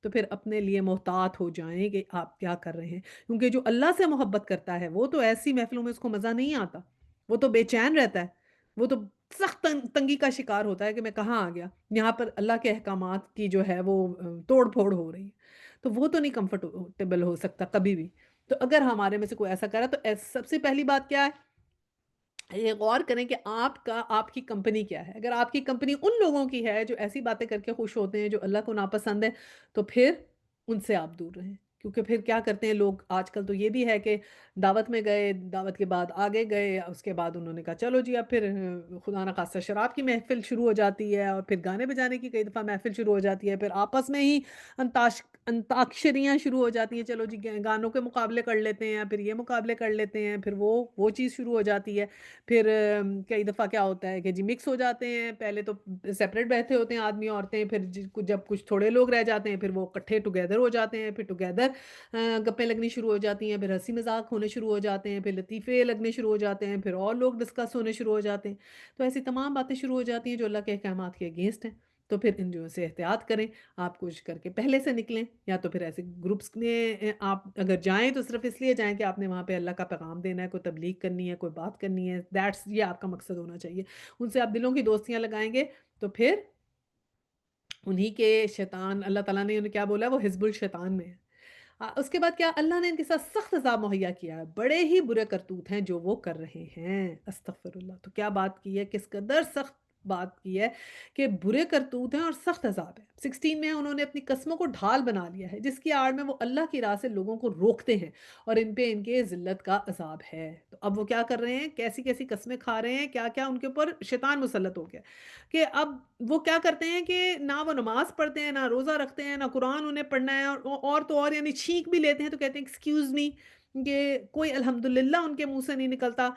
تو پھر اپنے لیے محتاط ہو جائیں کہ آپ کیا کر رہے ہیں، کیونکہ جو اللہ سے محبت کرتا ہے وہ تو ایسی محفلوں میں اس کو مزہ نہیں آتا، وہ تو بے چین رہتا ہے، وہ تو سخت تنگی کا شکار ہوتا ہے کہ میں کہاں آ گیا، یہاں پر اللہ کے احکامات کی جو ہے وہ توڑ پھوڑ ہو رہی ہے، تو وہ تو نہیں کمفرٹیبل ہو سکتا کبھی بھی۔ تو اگر ہمارے میں سے کوئی ایسا کرا تو سب سے پہلی بات کیا ہے، یہ غور کریں کہ آپ کی کمپنی کیا ہے؟ اگر آپ کی کمپنی ان لوگوں کی ہے جو ایسی باتیں کر کے خوش ہوتے ہیں، جو اللہ کو ناپسند ہے، تو پھر ان سے آپ دور رہیں۔ کیونکہ پھر کیا کرتے ہیں لوگ آج کل تو یہ بھی ہے کہ دعوت میں گئے، دعوت کے بعد آگے گئے، اس کے بعد انہوں نے کہا چلو جی اب پھر خدا نخواستہ شراب کی محفل شروع ہو جاتی ہے اور پھر گانے بجانے کی کئی دفعہ محفل شروع ہو جاتی ہے، پھر آپس میں ہی انتاکشریاں شروع ہو جاتی ہیں، چلو جی گانوں کے مقابلے کر لیتے ہیں، پھر یہ مقابلے کر لیتے ہیں، پھر وہ چیز شروع ہو جاتی ہے۔ پھر کئی دفعہ کیا ہوتا ہے کہ جی مکس ہو جاتے ہیں، پہلے تو سیپریٹ بیٹھے ہوتے ہیں آدمی عورتیں، پھر جب کچھ تھوڑے لوگ رہ جاتے ہیں پھر وہ اکٹھے ٹوگیدر ہو جاتے ہیں، پھر ٹوگیدر گپیں لگنی شروع ہو جاتی ہیں، پھر ہنسی مذاق ہونے شروع ہو جاتے ہیں، پھر لطیفے لگنے شروع ہو جاتے ہیں، پھر اور لوگ ڈسکس ہونے شروع ہو جاتے ہیں، تو ایسی تمام باتیں شروع ہو جاتی ہیں جو اللہ کے احکامات کے اگینسٹ ہیں۔ تو پھر ان جو سے احتیاط کریں، آپ کوشش کر کے پہلے سے نکلیں، یا تو پھر ایسے گروپس میں آپ اگر جائیں تو صرف اس لیے جائیں کہ آپ نے وہاں پہ اللہ کا پیغام دینا ہے، کوئی تبلیغ کرنی ہے، کوئی بات کرنی ہے، دیٹس یہ آپ کا مقصد ہونا چاہیے۔ ان سے آپ دلوں کی دوستیاں لگائیں گے تو پھر انہی کے شیطان اللہ تعالیٰ نے انہیں کیا بولا ہے وہ حزب الشیطان میں ہے۔ اس کے بعد کیا اللہ نے ان کے ساتھ سخت عذاب مہیا کیا ہے، بڑے ہی برے کرتوت ہیں جو وہ کر رہے ہیں، استغفر اللہ۔ تو کیا بات کی ہے، کس قدر سخت بات کی ہے کہ برے کرتوت ہیں اور سخت عذاب ہے۔ 16 میں انہوں نے اپنی قسموں کو ڈھال بنا لیا ہے جس کی آڑ میں وہ اللہ کی راہ سے لوگوں کو روکتے ہیں اور ان پہ ان کے ذلت کا عذاب ہے۔ تو اب وہ کیا کر رہے ہیں، کیسی کیسی قسمیں کھا رہے ہیں، کیا کیا ان کے اوپر شیطان مسلط ہو گیا کہ اب وہ کیا کرتے ہیں کہ نہ وہ نماز پڑھتے ہیں، نہ روزہ رکھتے ہیں، نہ قرآن انہیں پڑھنا ہے، اور تو اور یعنی چھینک بھی لیتے ہیں تو کہتے ہیں ایکسکیوز می، کہ کوئی الحمدللہ ان کے منہ سے نہیں نکلتا۔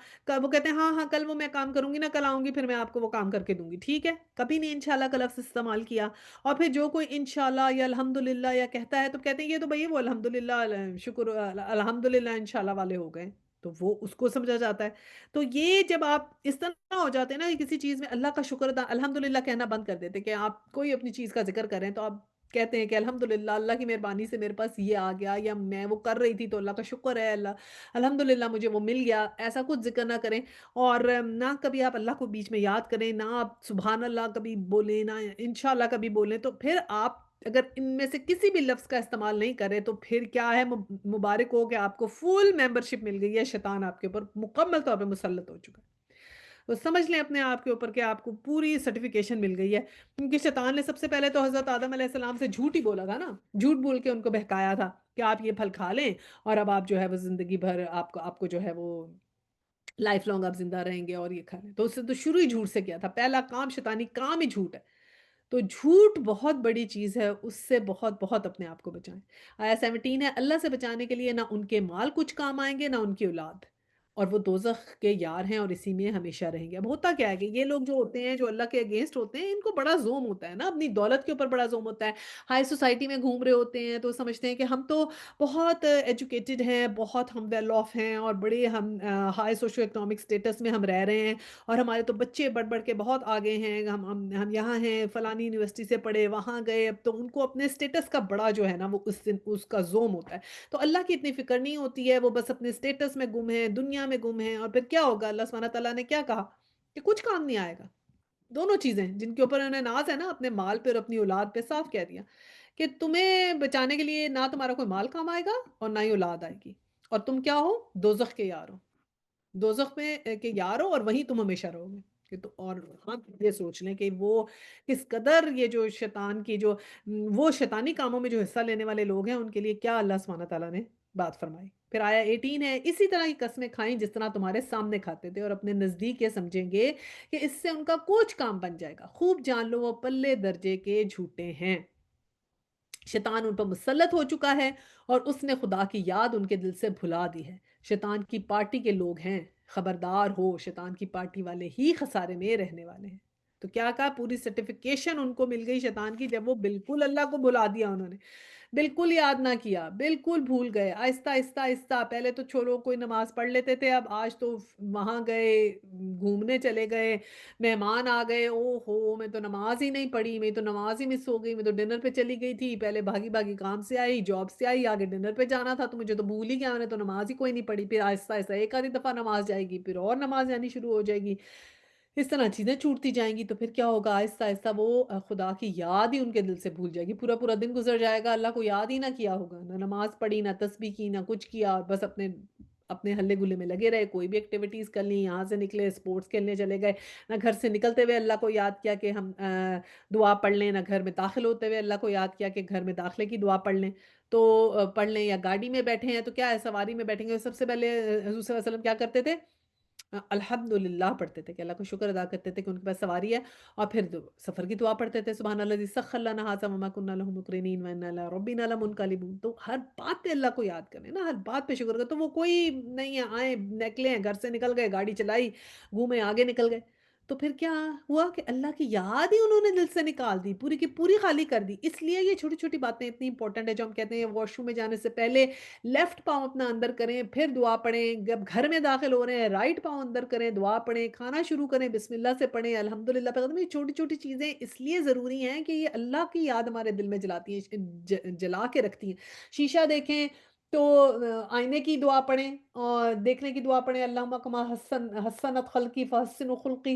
وہ کہتے ہیں ہاں ہاں کل وہ میں کام کروں گی نا، کل آؤں گی پھر میں آپ کو وہ کام کر کے دوں گی، ٹھیک ہے، کبھی نہیں انشاءاللہ کا لفظ استعمال کیا۔ اور پھر جو کوئی انشاءاللہ یا الحمدللہ یا کہتا ہے تو کہتے ہیں یہ تو بھئی وہ الحمدللہ شکر الحمدللہ انشاءاللہ والے ہو گئے، تو وہ اس کو سمجھا جاتا ہے۔ تو یہ جب آپ اس طرح ہو جاتے ہیں نا کہ کسی چیز میں اللہ کا شکر ادا الحمدللہ کہنا بند کر دیتے ہیں کہ آپ کوئی اپنی چیز کا ذکر کریں تو آپ کہتے ہیں کہ الحمدللہ اللہ کی مہربانی سے میرے پاس یہ آ گیا، یا میں وہ کر رہی تھی تو اللہ کا شکر ہے، اللہ الحمدللہ مجھے وہ مل گیا، ایسا کچھ ذکر نہ کریں۔ اور نہ کبھی آپ اللہ کو بیچ میں یاد کریں، نہ آپ سبحان اللہ کبھی بولیں، نہ انشاءاللہ کبھی بولیں، تو پھر آپ اگر ان میں سے کسی بھی لفظ کا استعمال نہیں کریں تو پھر کیا ہے، مبارک ہو کہ آپ کو فل ممبرشپ مل گئی ہے، شیطان آپ کے اوپر مکمل طور پہ مسلط ہو چکا ہے۔ تو سمجھ لیں اپنے آپ کے اوپر کہ آپ کو پوری سرٹیفکیشن مل گئی ہے، کیونکہ شیطان نے سب سے پہلے تو حضرت آدم علیہ السلام سے جھوٹ ہی بولا تھا نا، جھوٹ بول کے ان کو بہکایا تھا کہ آپ یہ پھل کھا لیں اور اب آپ جو ہے وہ زندگی بھر آپ کو جو ہے وہ لائف لانگ آپ زندہ رہیں گے اور یہ کھا لیں، تو اس سے تو شروع ہی جھوٹ سے کیا تھا، پہلا کام شیطانی کام ہی جھوٹ ہے۔ تو جھوٹ بہت بڑی چیز ہے، اس سے بہت بہت اپنے آپ کو بچائیں۔ آیا 17 ہے، اللہ سے بچانے کے لیے نہ ان کے مال کچھ کام آئیں گے نہ ان کی اولاد، اور وہ دوزخ کے یار ہیں اور اسی میں ہمیشہ رہیں گے۔ اب ہوتا کیا ہے کہ یہ لوگ جو ہوتے ہیں جو اللہ کے اگینسٹ ہوتے ہیں ان کو بڑا زوم ہوتا ہے نا، اپنی دولت کے اوپر بڑا زوم ہوتا ہے، ہائی سوسائٹی میں گھوم رہے ہوتے ہیں تو سمجھتے ہیں کہ ہم تو بہت ایجوکیٹڈ ہیں، بہت ہم ویل آف ہیں اور بڑے ہم ہائی سوشو اکنامک اسٹیٹس میں ہم رہ رہے ہیں، اور ہمارے تو بچے بڑھ بڑھ کے بہت آگے ہیں، ہم یہاں ہیں، فلانی یونیورسٹی سے پڑھے وہاں گئے، اب تو ان کو اپنے اسٹیٹس کا بڑا جو ہے نا وہ اس کا زوم ہوتا ہے۔ تو اللہ کی اتنی فکر نہیں ہوتی ہے، وہ بس اپنے اسٹیٹس میں گم ہیں، دنیا میں گم ہیں، اور پھر کیا ہوگا، اللہ سبحانہ تعالیٰ نے کیا کہا کہ کچھ کام نہیں آئے گا۔ دونوں چیزیں جن کے اوپر انہیں ناز ہے نا، اپنے مال پہ اور اپنی اولاد پہ، صاف کہہ دیا کہ تمہیں بچانے کے لیے نہ تمہارا کوئی مال کام آئے گا اور نہ ہی اولاد آئے گی، اور تم کیا ہو، دوزخ کے یار ہو، دوزخ میں کے یار ہو اور وہیں تم ہمیشہ رہو گے۔ کہ تو اور ہم یہ سوچ لیں کہ وہ کس قدر یہ جو شیطان کی جو وہ شیطانی کاموں میں جو حصہ لینے والے لوگ ہیں ان کے لیے کیا اللہ سبحانہ تعالیٰ نے بات فرمائی۔ پھر آیا 18 ہے، اسی طرح کی قسمیں کھائیں جس طرح تمہارے سامنے کھاتے تھے اور اپنے نزدیک یہ سمجھیں گے کہ اس سے ان کا کچھ کام بن جائے گا، خوب جان لو وہ پلے درجے کے جھوٹے ہیں۔ شیطان ان پر مسلط ہو چکا ہے اور اس نے خدا کی یاد ان کے دل سے بھلا دی ہے۔ شیطان کی پارٹی کے لوگ ہیں، خبردار ہو، شیطان کی پارٹی والے ہی خسارے میں رہنے والے ہیں۔ تو کیا کہا، پوری سرٹیفکیشن ان کو مل گئی شیطان کی جب وہ بالکل اللہ کو بھلا دیا انہوں نے۔ بالکل یاد نہ کیا، بالکل بھول گئے، آہستہ، آہستہ، آہستہ پہلے تو چھوڑو کوئی نماز پڑھ لیتے تھے، اب آج تو وہاں گئے، گھومنے چلے گئے، مہمان آ گئے، اوہ ہو! میں تو نماز ہی نہیں پڑھی، میری تو نماز ہی مس ہو گئی، میں تو ڈنر پہ چلی گئی تھی، پہلے بھاگی-بھاگی کام سے آئی، جاب سے آئی، آگے ڈنر پہ جانا تھا تو مجھے تو بھول ہی گیا، میں نے تو نماز ہی کوئی نہیں پڑھی، پھر آہستہ، آہستہ ایک آدھی دفعہ نماز جائے گی، پھر اور نماز جانی شروع ہو جائے گی، اس طرح چیزیں چھوٹتی جائیں گی، تو پھر کیا ہوگا آہستہ آہستہ وہ خدا کی یاد ہی ان کے دل سے بھول جائے گی، پورا پورا دن گزر جائے گا، اللہ کو یاد ہی نہ کیا ہوگا، نہ نماز پڑھی، نہ تسبیح کی، نہ کچھ کیا، بس اپنے اپنے ہلے گلے میں لگے رہے، کوئی بھی ایکٹیویٹیز کر لی، یہاں سے نکلے اسپورٹس کھیلنے چلے گئے، نہ گھر سے نکلتے ہوئے اللہ کو یاد کیا کہ ہم دعا پڑھ لیں، نہ گھر میں داخل ہوتے ہوئے اللہ کو یاد کیا کہ گھر میں داخلے کی دعا پڑھ لیں، تو پڑھ لیں، یا گاڑی میں بیٹھے ہیں تو کیا ہے سواری میں بیٹھیں گے، سب سے پہلے حضور صلی اللہ علیہ وسلم کیا کرتے تھے؟ الحمدللہ پڑھتے تھے کہ اللہ کا شکر ادا کرتے تھے کہ ان کے پاس سواری ہے، اور پھر سفر کی دعا پڑھتے تھے، سبحان الذی سخر لنا ھذا وما كنا له مقرنین وانا الی ربنا لمنقلبون، تو ہر بات پہ اللہ کو یاد کریں نا، ہر بات پہ شکر کریں، تو وہ کوئی نہیں ہے آئے نکلے ہیں گھر سے نکل گئے، گاڑی چلائی، گھومے آگے نکل گئے، تو پھر کیا ہوا کہ اللہ کی یاد ہی انہوں نے دل سے نکال دی، پوری کی پوری خالی کر دی، اس لیے یہ چھوٹی چھوٹی باتیں اتنی امپورٹنٹ ہے جو ہم کہتے ہیں واش روم میں جانے سے پہلے لیفٹ پاؤں اپنا اندر کریں، پھر دعا پڑھیں، جب گھر میں داخل ہو رہے ہیں رائٹ پاؤں اندر کریں، دعا پڑھیں، کھانا شروع کریں بسم اللہ سے پڑھیں، الحمدللہ پڑھیں، یہ چھوٹی-چھوٹی چیزیں اس لیے ضروری ہیں کہ یہ اللہ کی یاد ہمارے دل میں جلاتی ہیں، جلا کے رکھتی ہیں۔ شیشہ دیکھیں تو آئینے کی دعا پڑھیں اور دیکھنے کی دعا پڑھیں، اللہم کما حسنت خلقی فحسن خلقی،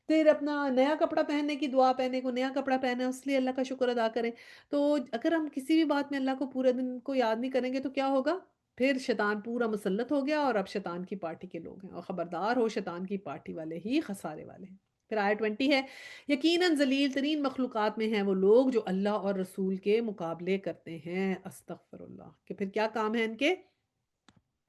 پھر اپنا نیا کپڑا پہننے کی دعا، پہنے کو نیا کپڑا پہنا ہے اس لیے اللہ کا شکر ادا کریں۔ تو اگر ہم کسی بھی بات میں اللہ کو پورے دن کو یاد نہیں کریں گے تو کیا ہوگا؟ پھر شیطان پورا مسلط ہو گیا اور اب شیطان کی پارٹی کے لوگ ہیں، اور خبردار ہو شیطان کی پارٹی والے ہی خسارے والے ہیں۔ پھر آیت 20 ہے، یقیناً ذلیل ترین مخلوقات میں ہیں وہ لوگ جو اللہ اور رسول کے مقابلے کرتے ہیں، استغفر اللہ، کہ پھر کیا کام ہے ان کے؟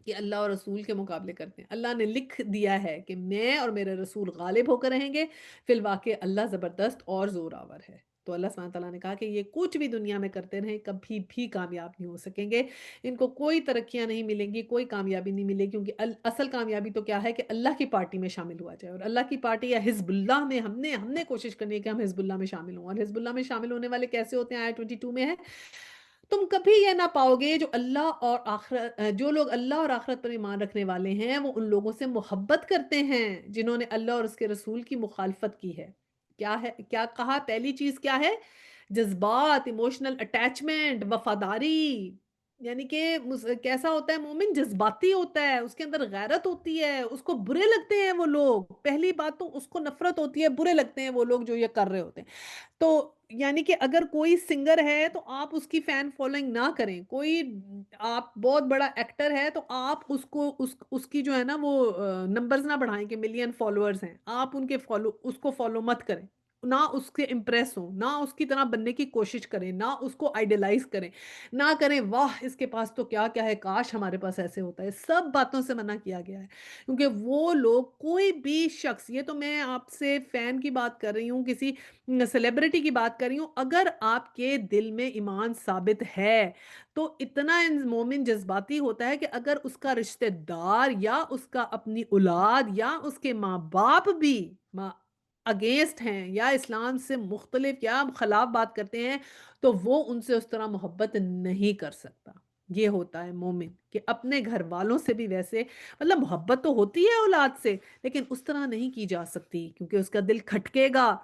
کہ اللہ اور رسول کے مقابلے کرتے ہیں۔ اللہ نے لکھ دیا ہے کہ میں اور میرے رسول غالب ہو کر رہیں گے، فی الواقع اللہ زبردست اور زور آور ہے۔ تو اللہ سبحانہ تعالیٰ نے کہا کہ یہ کچھ بھی دنیا میں کرتے رہیں کبھی بھی کامیاب نہیں ہو سکیں گے، ان کو کوئی ترقیاں نہیں ملیں گی، کوئی کامیابی نہیں ملے گی، کیونکہ اصل کامیابی تو کیا ہے کہ اللہ کی پارٹی میں شامل ہوا جائے، اور اللہ کی پارٹی یا حزب اللہ میں ہم نے کوشش کرنی ہے کہ ہم حزب اللہ میں شامل ہوں، اور حزب اللہ میں شامل ہونے والے کیسے ہوتے ہیں؟ آیت 22 میں ہے، تم کبھی یہ نہ پاؤ گے جو لوگ اللہ اور آخرت پر ایمان رکھنے والے ہیں وہ ان لوگوں سے محبت کرتے ہیں جنہوں نے اللہ اور اس کے رسول کی مخالفت کی ہے۔ کیا ہے کیا کہا؟ پہلی چیز کیا ہے؟ جذبات، ایموشنل اٹیچمنٹ، وفاداری، یعنی کہ کیسا ہوتا ہے مومن؟ جذباتی ہوتا ہے، اس کے اندر غیرت ہوتی ہے، اس کو برے لگتے ہیں وہ لوگ، پہلی بات تو اس کو نفرت ہوتی ہے، برے لگتے ہیں وہ لوگ جو یہ کر رہے ہوتے ہیں۔ تو یعنی کہ اگر کوئی سنگر ہے تو آپ اس کی فین فالوئنگ نہ کریں، کوئی آپ بہت بڑا ایکٹر ہے تو آپ اس کو اس کی جو ہے نا وہ نمبرز نہ بڑھائیں کہ ملین فالوورز ہیں، آپ ان کے اس کو فالو مت کریں، نہ اس کے امپریس ہوں، نہ اس کی طرح بننے کی کوشش کریں، نہ اس کو آئیڈیلائز کریں، نہ کریں واہ اس کے پاس تو کیا کیا ہے، کاش ہمارے پاس ایسے ہوتا ہے، سب باتوں سے منع کیا گیا ہے، کیونکہ وہ لوگ کوئی بھی شخص، یہ تو میں آپ سے فین کی بات کر رہی ہوں، کسی سیلیبریٹی کی بات کر رہی ہوں، اگر آپ کے دل میں ایمان ثابت ہے تو اتنا مومن جذباتی ہوتا ہے کہ اگر اس کا رشتہ دار یا اس کا اپنی اولاد یا اس کے ماں باپ بھی اگینسٹ ہیں یا اسلام سے مختلف یا خلاف بات کرتے ہیں تو وہ ان سے اس طرح محبت نہیں کر سکتا۔ یہ ہوتا ہے مومن کہ اپنے گھر والوں سے بھی ویسے، مطلب محبت تو ہوتی ہے اولاد سے لیکن اس طرح نہیں کی جا سکتی، کیونکہ اس کا دل کھٹکے گا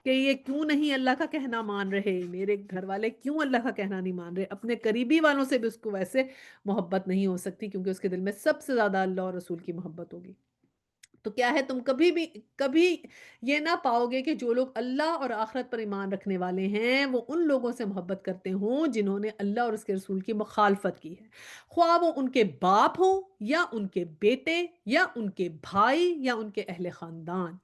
کہ یہ کیوں نہیں اللہ کا کہنا مان رہے، میرے گھر والے کیوں اللہ کا کہنا نہیں مان رہے، اپنے قریبی والوں سے بھی اس کو ویسے محبت نہیں ہو سکتی کیونکہ اس کے دل میں سب سے زیادہ اللہ اور رسول کی محبت ہوگی۔ تو کیا ہے، تم کبھی یہ نہ پاؤ گے کہ جو لوگ اللہ اور آخرت پر ایمان رکھنے والے ہیں وہ ان لوگوں سے محبت کرتے ہوں جنہوں نے اللہ اور اس کے رسول کی مخالفت کی ہے، خواہ وہ ان کے باپ ہوں یا ان کے بیٹے یا ان کے بھائی یا ان کے اہل خاندان،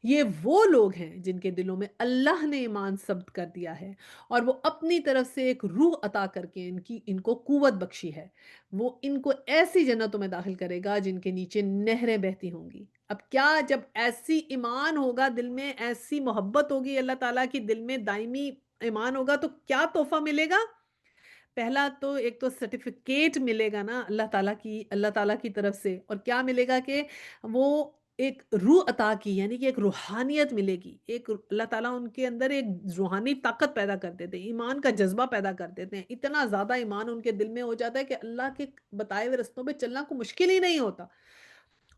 یہ وہ لوگ ہیں جن کے دلوں میں اللہ نے ایمان ثبت کر دیا ہے اور وہ اپنی طرف سے ایک روح عطا کر کے ان کو قوت بخشی ہے، وہ ان کو ایسی جنتوں میں داخل کرے گا جن کے نیچے نہریں بہتی ہوں گی۔ اب کیا جب ایسی ایمان ہوگا دل میں، ایسی محبت ہوگی اللہ تعالیٰ کی دل میں، دائمی ایمان ہوگا تو کیا تحفہ ملے گا؟ پہلا تو ایک تو سرٹیفکیٹ ملے گا نا اللہ تعالیٰ کی طرف سے، اور کیا ملے گا کہ وہ ایک روح عطا کی، یعنی کہ ایک روحانیت ملے گی، ایک اللہ تعالیٰ ان کے اندر ایک روحانی طاقت پیدا کر دیتے ہیں، ایمان کا جذبہ پیدا کر دیتے ہیں، اتنا زیادہ ایمان ان کے دل میں ہو جاتا ہے کہ اللہ کے بتائے ہوئے رستوں پہ چلنا کو مشکل ہی نہیں ہوتا۔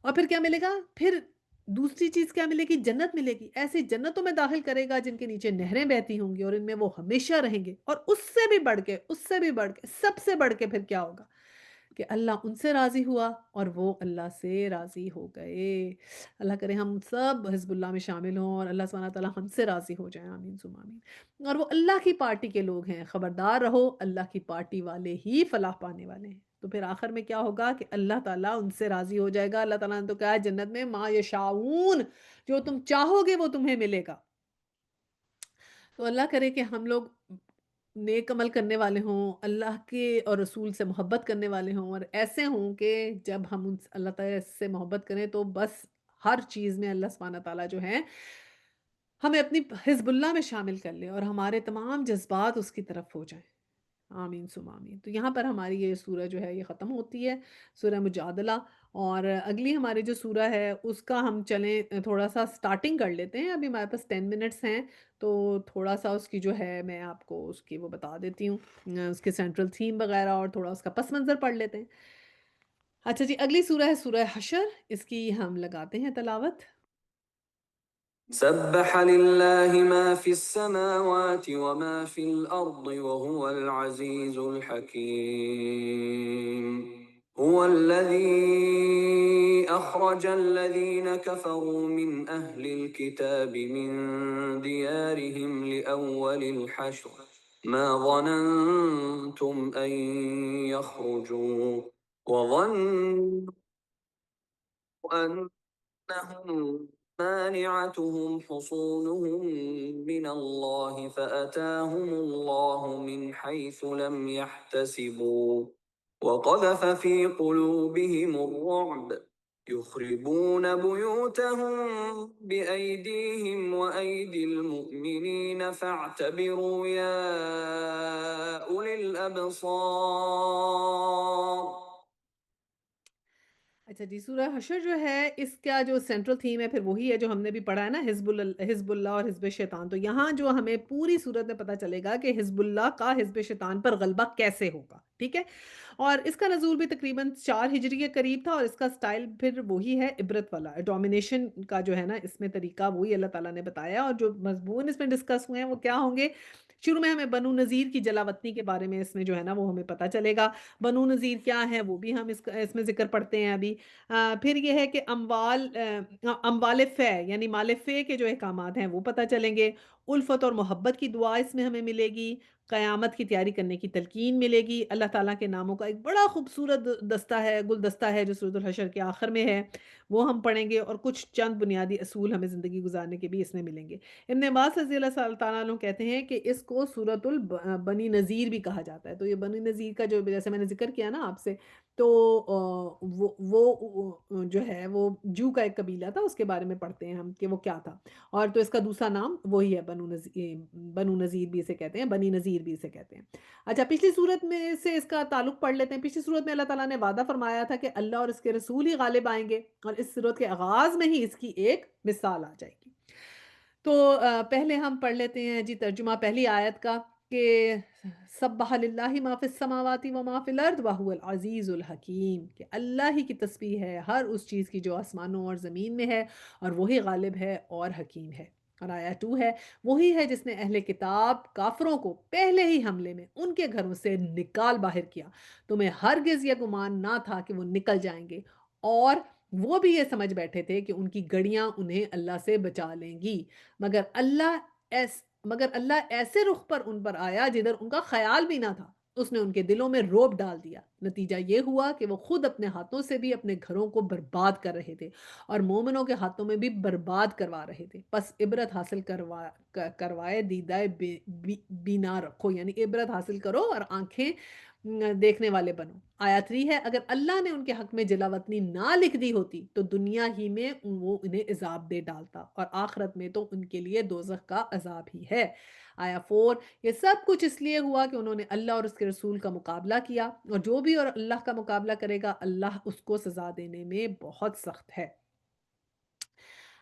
اور پھر کیا ملے گا؟ پھر دوسری چیز کیا ملے گی؟ جنت ملے گی، ایسی جنتوں میں داخل کرے گا جن کے نیچے نہریں بہتی ہوں گی اور ان میں وہ ہمیشہ رہیں گے، اور اس سے بھی بڑھ کے، اس سے بھی بڑھ کے، سب سے بڑھ کے پھر کیا ہوگا؟ کہ اللہ ان سے راضی ہوا اور وہ اللہ سے راضی ہو گئے۔ اللہ کرے ہم سب حزب اللہ میں شامل ہوں اور اللہ سبحانہ تعالیٰ ہم سے راضی ہو جائیں، آمین ثم آمین۔ اور وہ اللہ کی پارٹی کے لوگ ہیں، خبردار رہو اللہ کی پارٹی والے ہی فلاح پانے والے ہیں۔ تو پھر آخر میں کیا ہوگا کہ اللہ تعالیٰ ان سے راضی ہو جائے گا۔ اللہ تعالیٰ نے تو کہا ہے جنت میں ما یشاؤون، جو تم چاہو گے وہ تمہیں ملے گا۔ تو اللہ کرے کہ ہم لوگ نیک عمل کرنے والے ہوں، اللہ کے اور رسول سے محبت کرنے والے ہوں، اور ایسے ہوں کہ جب ہم اللہ تعالیٰ سے محبت کریں تو بس ہر چیز میں اللہ سبحانہ تعالیٰ جو ہے ہمیں اپنی حزب اللہ میں شامل کر لے اور ہمارے تمام جذبات اس کی طرف ہو جائیں، آمین ثم آمین۔ تو یہاں پر ہماری یہ سورہ جو ہے یہ ختم ہوتی ہے، سورہ مجادلہ۔ اور اگلی ہماری جو سورہ ہے اس کا ہم چلیں تھوڑا سا سٹارٹنگ کر لیتے ہیں، ابھی ہمارے پاس 10 منٹس ہیں، تو تھوڑا سا اس کی جو ہے میں آپ کو اس کی وہ بتا دیتی ہوں، اس کے سینٹرل تھیم وغیرہ اور تھوڑا اس کا پس منظر پڑھ لیتے ہیں۔ اچھا جی، اگلی سورہ ہے سورہ حشر، اس کی ہم لگاتے ہیں تلاوت۔ سبح لله ما في السماوات وما في الأرض وهو العزيز الحكيم. هو الذي أخرج الذين كفروا من أهل الكتاب من ديارهم لأول الحشر ما ظننتم أن يخرجوا وظنوا أنهم مانعتهم حصونهم من الله فأتاهم الله من حيث لم يحتسبوا وقذف في قلوبهم الرعب يخربون بيوتهم بأيديهم وأيدي المؤمنين فاعتبروا يا أولي الأبصار. اچھا جی، سورہ حشر جو ہے اس کا جو سینٹرل تھیم ہے پھر وہی ہے جو ہم نے بھی پڑھا ہے نا، حزب اللہ اور حزب شیطان۔ تو یہاں جو ہمیں پوری صورت میں پتہ چلے گا کہ حزب اللہ کا حزب شیطان پر غلبہ کیسے ہوگا، ٹھیک ہے؟ اور اس کا نزول بھی تقریباً 4 ہجری کے قریب تھا، اور اس کا سٹائل پھر وہی ہے عبرت والا، ڈومینیشن کا جو ہے نا اس میں طریقہ وہی اللہ تعالیٰ نے بتایا، اور جو مضمون اس میں ڈسکس ہوئے ہیں وہ کیا ہوں گے؟ شروع میں ہمیں بنو نذیر کی جلاوطنی کے بارے میں اس میں جو ہے نا وہ ہمیں پتہ چلے گا، بنو نذیر کیا ہے وہ بھی ہم اس میں ذکر پڑھتے ہیں ابھی۔ پھر یہ ہے کہ اموال فے یعنی مال فے کے جو احکامات ہیں وہ پتہ چلیں گے، الفت اور محبت کی دعا اس میں ہمیں ملے گی، قیامت کی تیاری کرنے کی تلقین ملے گی، اللہ تعالیٰ کے ناموں کا ایک بڑا خوبصورت دستہ ہے، گلدستہ ہے جو سورۃ الحشر کے آخر میں ہے، وہ ہم پڑھیں گے، اور کچھ چند بنیادی اصول ہمیں زندگی گزارنے کے بھی اس میں ملیں گے۔ ابن عباس رضی اللہ تعالیٰ عنہ کہتے ہیں کہ اس کو سورۃ بنی نذیر بھی کہا جاتا ہے۔ تو یہ بنی نذیر کا جو جیسے میں نے ذکر کیا نا آپ سے، تو وہ جو ہے وہ جو کا ایک قبیلہ تھا، اس کے بارے میں پڑھتے ہیں ہم کہ وہ کیا تھا، اور تو اس کا دوسرا نام وہی ہے بنو نذیر بھی اسے کہتے ہیں، بنی نذیر بھی اسے کہتے ہیں۔ اچھا، پچھلی صورت میں سے اس کا تعلق پڑھ لیتے ہیں۔ پچھلی صورت میں اللہ تعالیٰ نے وعدہ فرمایا تھا کہ اللہ اور اس کے رسول ہی غالب آئیں گے، اور اس صورت کے آغاز میں ہی اس کی ایک مثال آ جائے گی۔ تو پہلے ہم پڑھ لیتے ہیں جی ترجمہ پہلی آیت کا، کہ سبح للہ ما فی السماوات و ما فی الارض وهو العزیز الحکیم، کہ اللہ ہی کی تسبیح ہے ہر اس چیز کی جو آسمانوں اور زمین میں ہے، اور وہی غالب ہے اور حکیم ہے۔ اور آیا 2 ہے، وہی ہے جس نے اہل کتاب کافروں کو پہلے ہی حملے میں ان کے گھروں سے نکال باہر کیا، تمہیں ہرگز یہ گمان نہ تھا کہ وہ نکل جائیں گے، اور وہ بھی یہ سمجھ بیٹھے تھے کہ ان کی گڑیاں انہیں اللہ سے بچا لیں گی، مگر اللہ مگر اللہ ایسے رخ پر ان پر آیا جدھر ان کا خیال بھی نہ تھا، اس نے ان کے دلوں میں روب ڈال دیا، نتیجہ یہ ہوا کہ وہ خود اپنے ہاتھوں سے بھی اپنے گھروں کو برباد کر رہے تھے اور مومنوں کے ہاتھوں میں بھی برباد کروا رہے تھے، پس عبرت حاصل کروائے دیدہ بینا رکھو، یعنی عبرت حاصل کرو اور آنکھیں دیکھنے والے بنو۔ آیا 3 ہے، اگر اللہ نے ان کے حق میں جلاوطنی نہ لکھ دی ہوتی تو دنیا ہی میں وہ انہیں عذاب دے ڈالتا، اور آخرت میں تو ان کے لیے دوزخ کا عذاب ہی ہے۔ آیا 4، یہ سب کچھ اس لیے ہوا کہ انہوں نے اللہ اور اس کے رسول کا مقابلہ کیا، اور جو بھی اور اللہ کا مقابلہ کرے گا اللہ اس کو سزا دینے میں بہت سخت ہے۔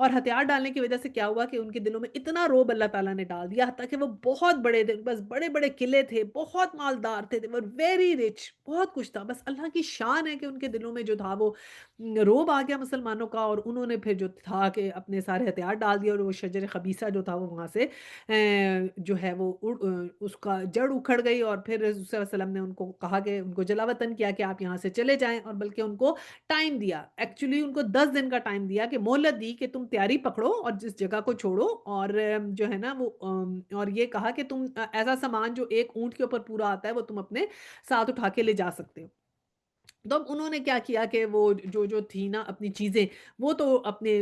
اور ہتھیار ڈالنے کی وجہ سے کیا ہوا کہ ان کے دلوں میں اتنا رعب اللہ تعالیٰ نے ڈال دیا، حتیٰ کہ وہ بہت بڑے تھے، بس بڑے-بڑے قلعے تھے، بہت مالدار تھے، they were very rich، بہت کچھ تھا، بس اللہ کی شان ہے کہ ان کے دلوں میں جو تھا وہ رعب آ گیا مسلمانوں کا، اور انہوں نے پھر جو تھا کہ اپنے سارے ہتھیار ڈال دیے، اور وہ شجر خبیثہ جو تھا وہ وہاں سے جو ہے وہ اس کا جڑ اکھڑ گئی، اور پھر رسول صلی اللہ علیہ وسلم نے ان کو کہا کہ ان کو جلاوطن کیا کہ آپ یہاں سے چلے جائیں، اور بلکہ ان کو ٹائم دیا، ایکچولی ان کو 10 دن کا ٹائم دیا کہ مہلت دی کہ تم تیاری پکڑو اور جس جگہ کو چھوڑو، اور جو ہے نا وہ اور یہ کہا کہ تم ایسا سامان جو ایک اونٹ کے اوپر پورا آتا ہے وہ تم اپنے ساتھ اٹھا کے لے جا سکتے ہو۔ تو اب انہوں نے کیا کیا کہ وہ جو تھی نا اپنی چیزیں، وہ تو اپنے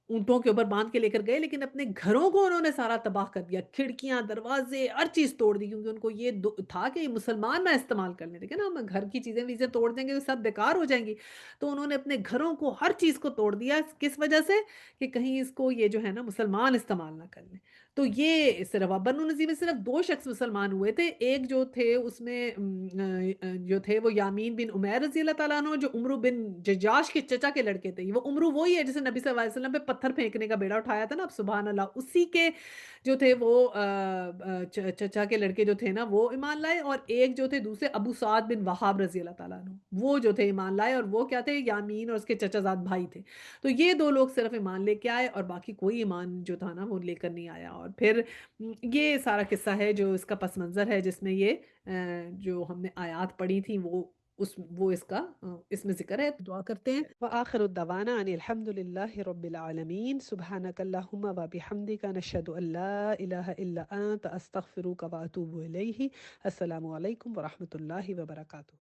اونٹوں کے اوپر باندھ کے لے کر گئے، لیکن اپنے گھروں کو انہوں نے سارا تباہ کر دیا، کھڑکیاں، دروازے، ہر چیز توڑ دی، کیونکہ ان کو یہ تھا کہ یہ مسلمان نہ استعمال کر لیں، ٹھیک ہے نا؟ ہم گھر کی چیزیں ویزیں توڑ دیں گے تو سب بیکار ہو جائیں گی، تو انہوں نے اپنے گھروں کو، ہر چیز کو توڑ دیا، کس وجہ سے؟ کہ کہیں اس کو یہ جو ہے نا مسلمان استعمال نہ کر لیں۔ تو یہ صرف بنو نذیر میں صرف 2 شخص مسلمان ہوئے تھے، ایک جو تھے اس میں جو تھے وہ یامین بن عمیر رضی اللہ تعالیٰ عنہ، جو عمرو بن ججاش کے چچا کے لڑکے تھے، وہ عمرو وہی ہے جسے نبی صلی اللہ علیہ وسلم پہ پتھر پھینکنے کا بیڑا اٹھایا تھا نا، اب سبحان اللہ، اسی کے جو تھے وہ چچا کے لڑکے جو تھے نا وہ ایمان لائے، اور ایک جو تھے دوسرے ابو سعد بن وہاب رضی اللہ تعالیٰ عنہ، وہ جو تھے ایمان لائے، اور وہ کیا تھے؟ یامین اور اس کے چچا زاد بھائی تھے۔ تو یہ 2 لوگ صرف ایمان لے کے آئے، اور باقی کوئی ایمان جو تھا نا وہ لے کر نہیں آیا، اور پھر یہ سارا قصہ ہے جو اس کا پس منظر ہے، جس میں یہ جو ہم نے آیات پڑھی تھیں وہ اس کا اس میں ذکر ہے، دعا کرتے ہیں وآخر الدعوانا ان الحمد للہ رب العالمین سبحانک اللہم و بحمدک نشہد ان لا الہ الا انت استغفرک و اتوب الیہ۔ السلام علیکم ورحمۃ اللہ وبرکاتہ۔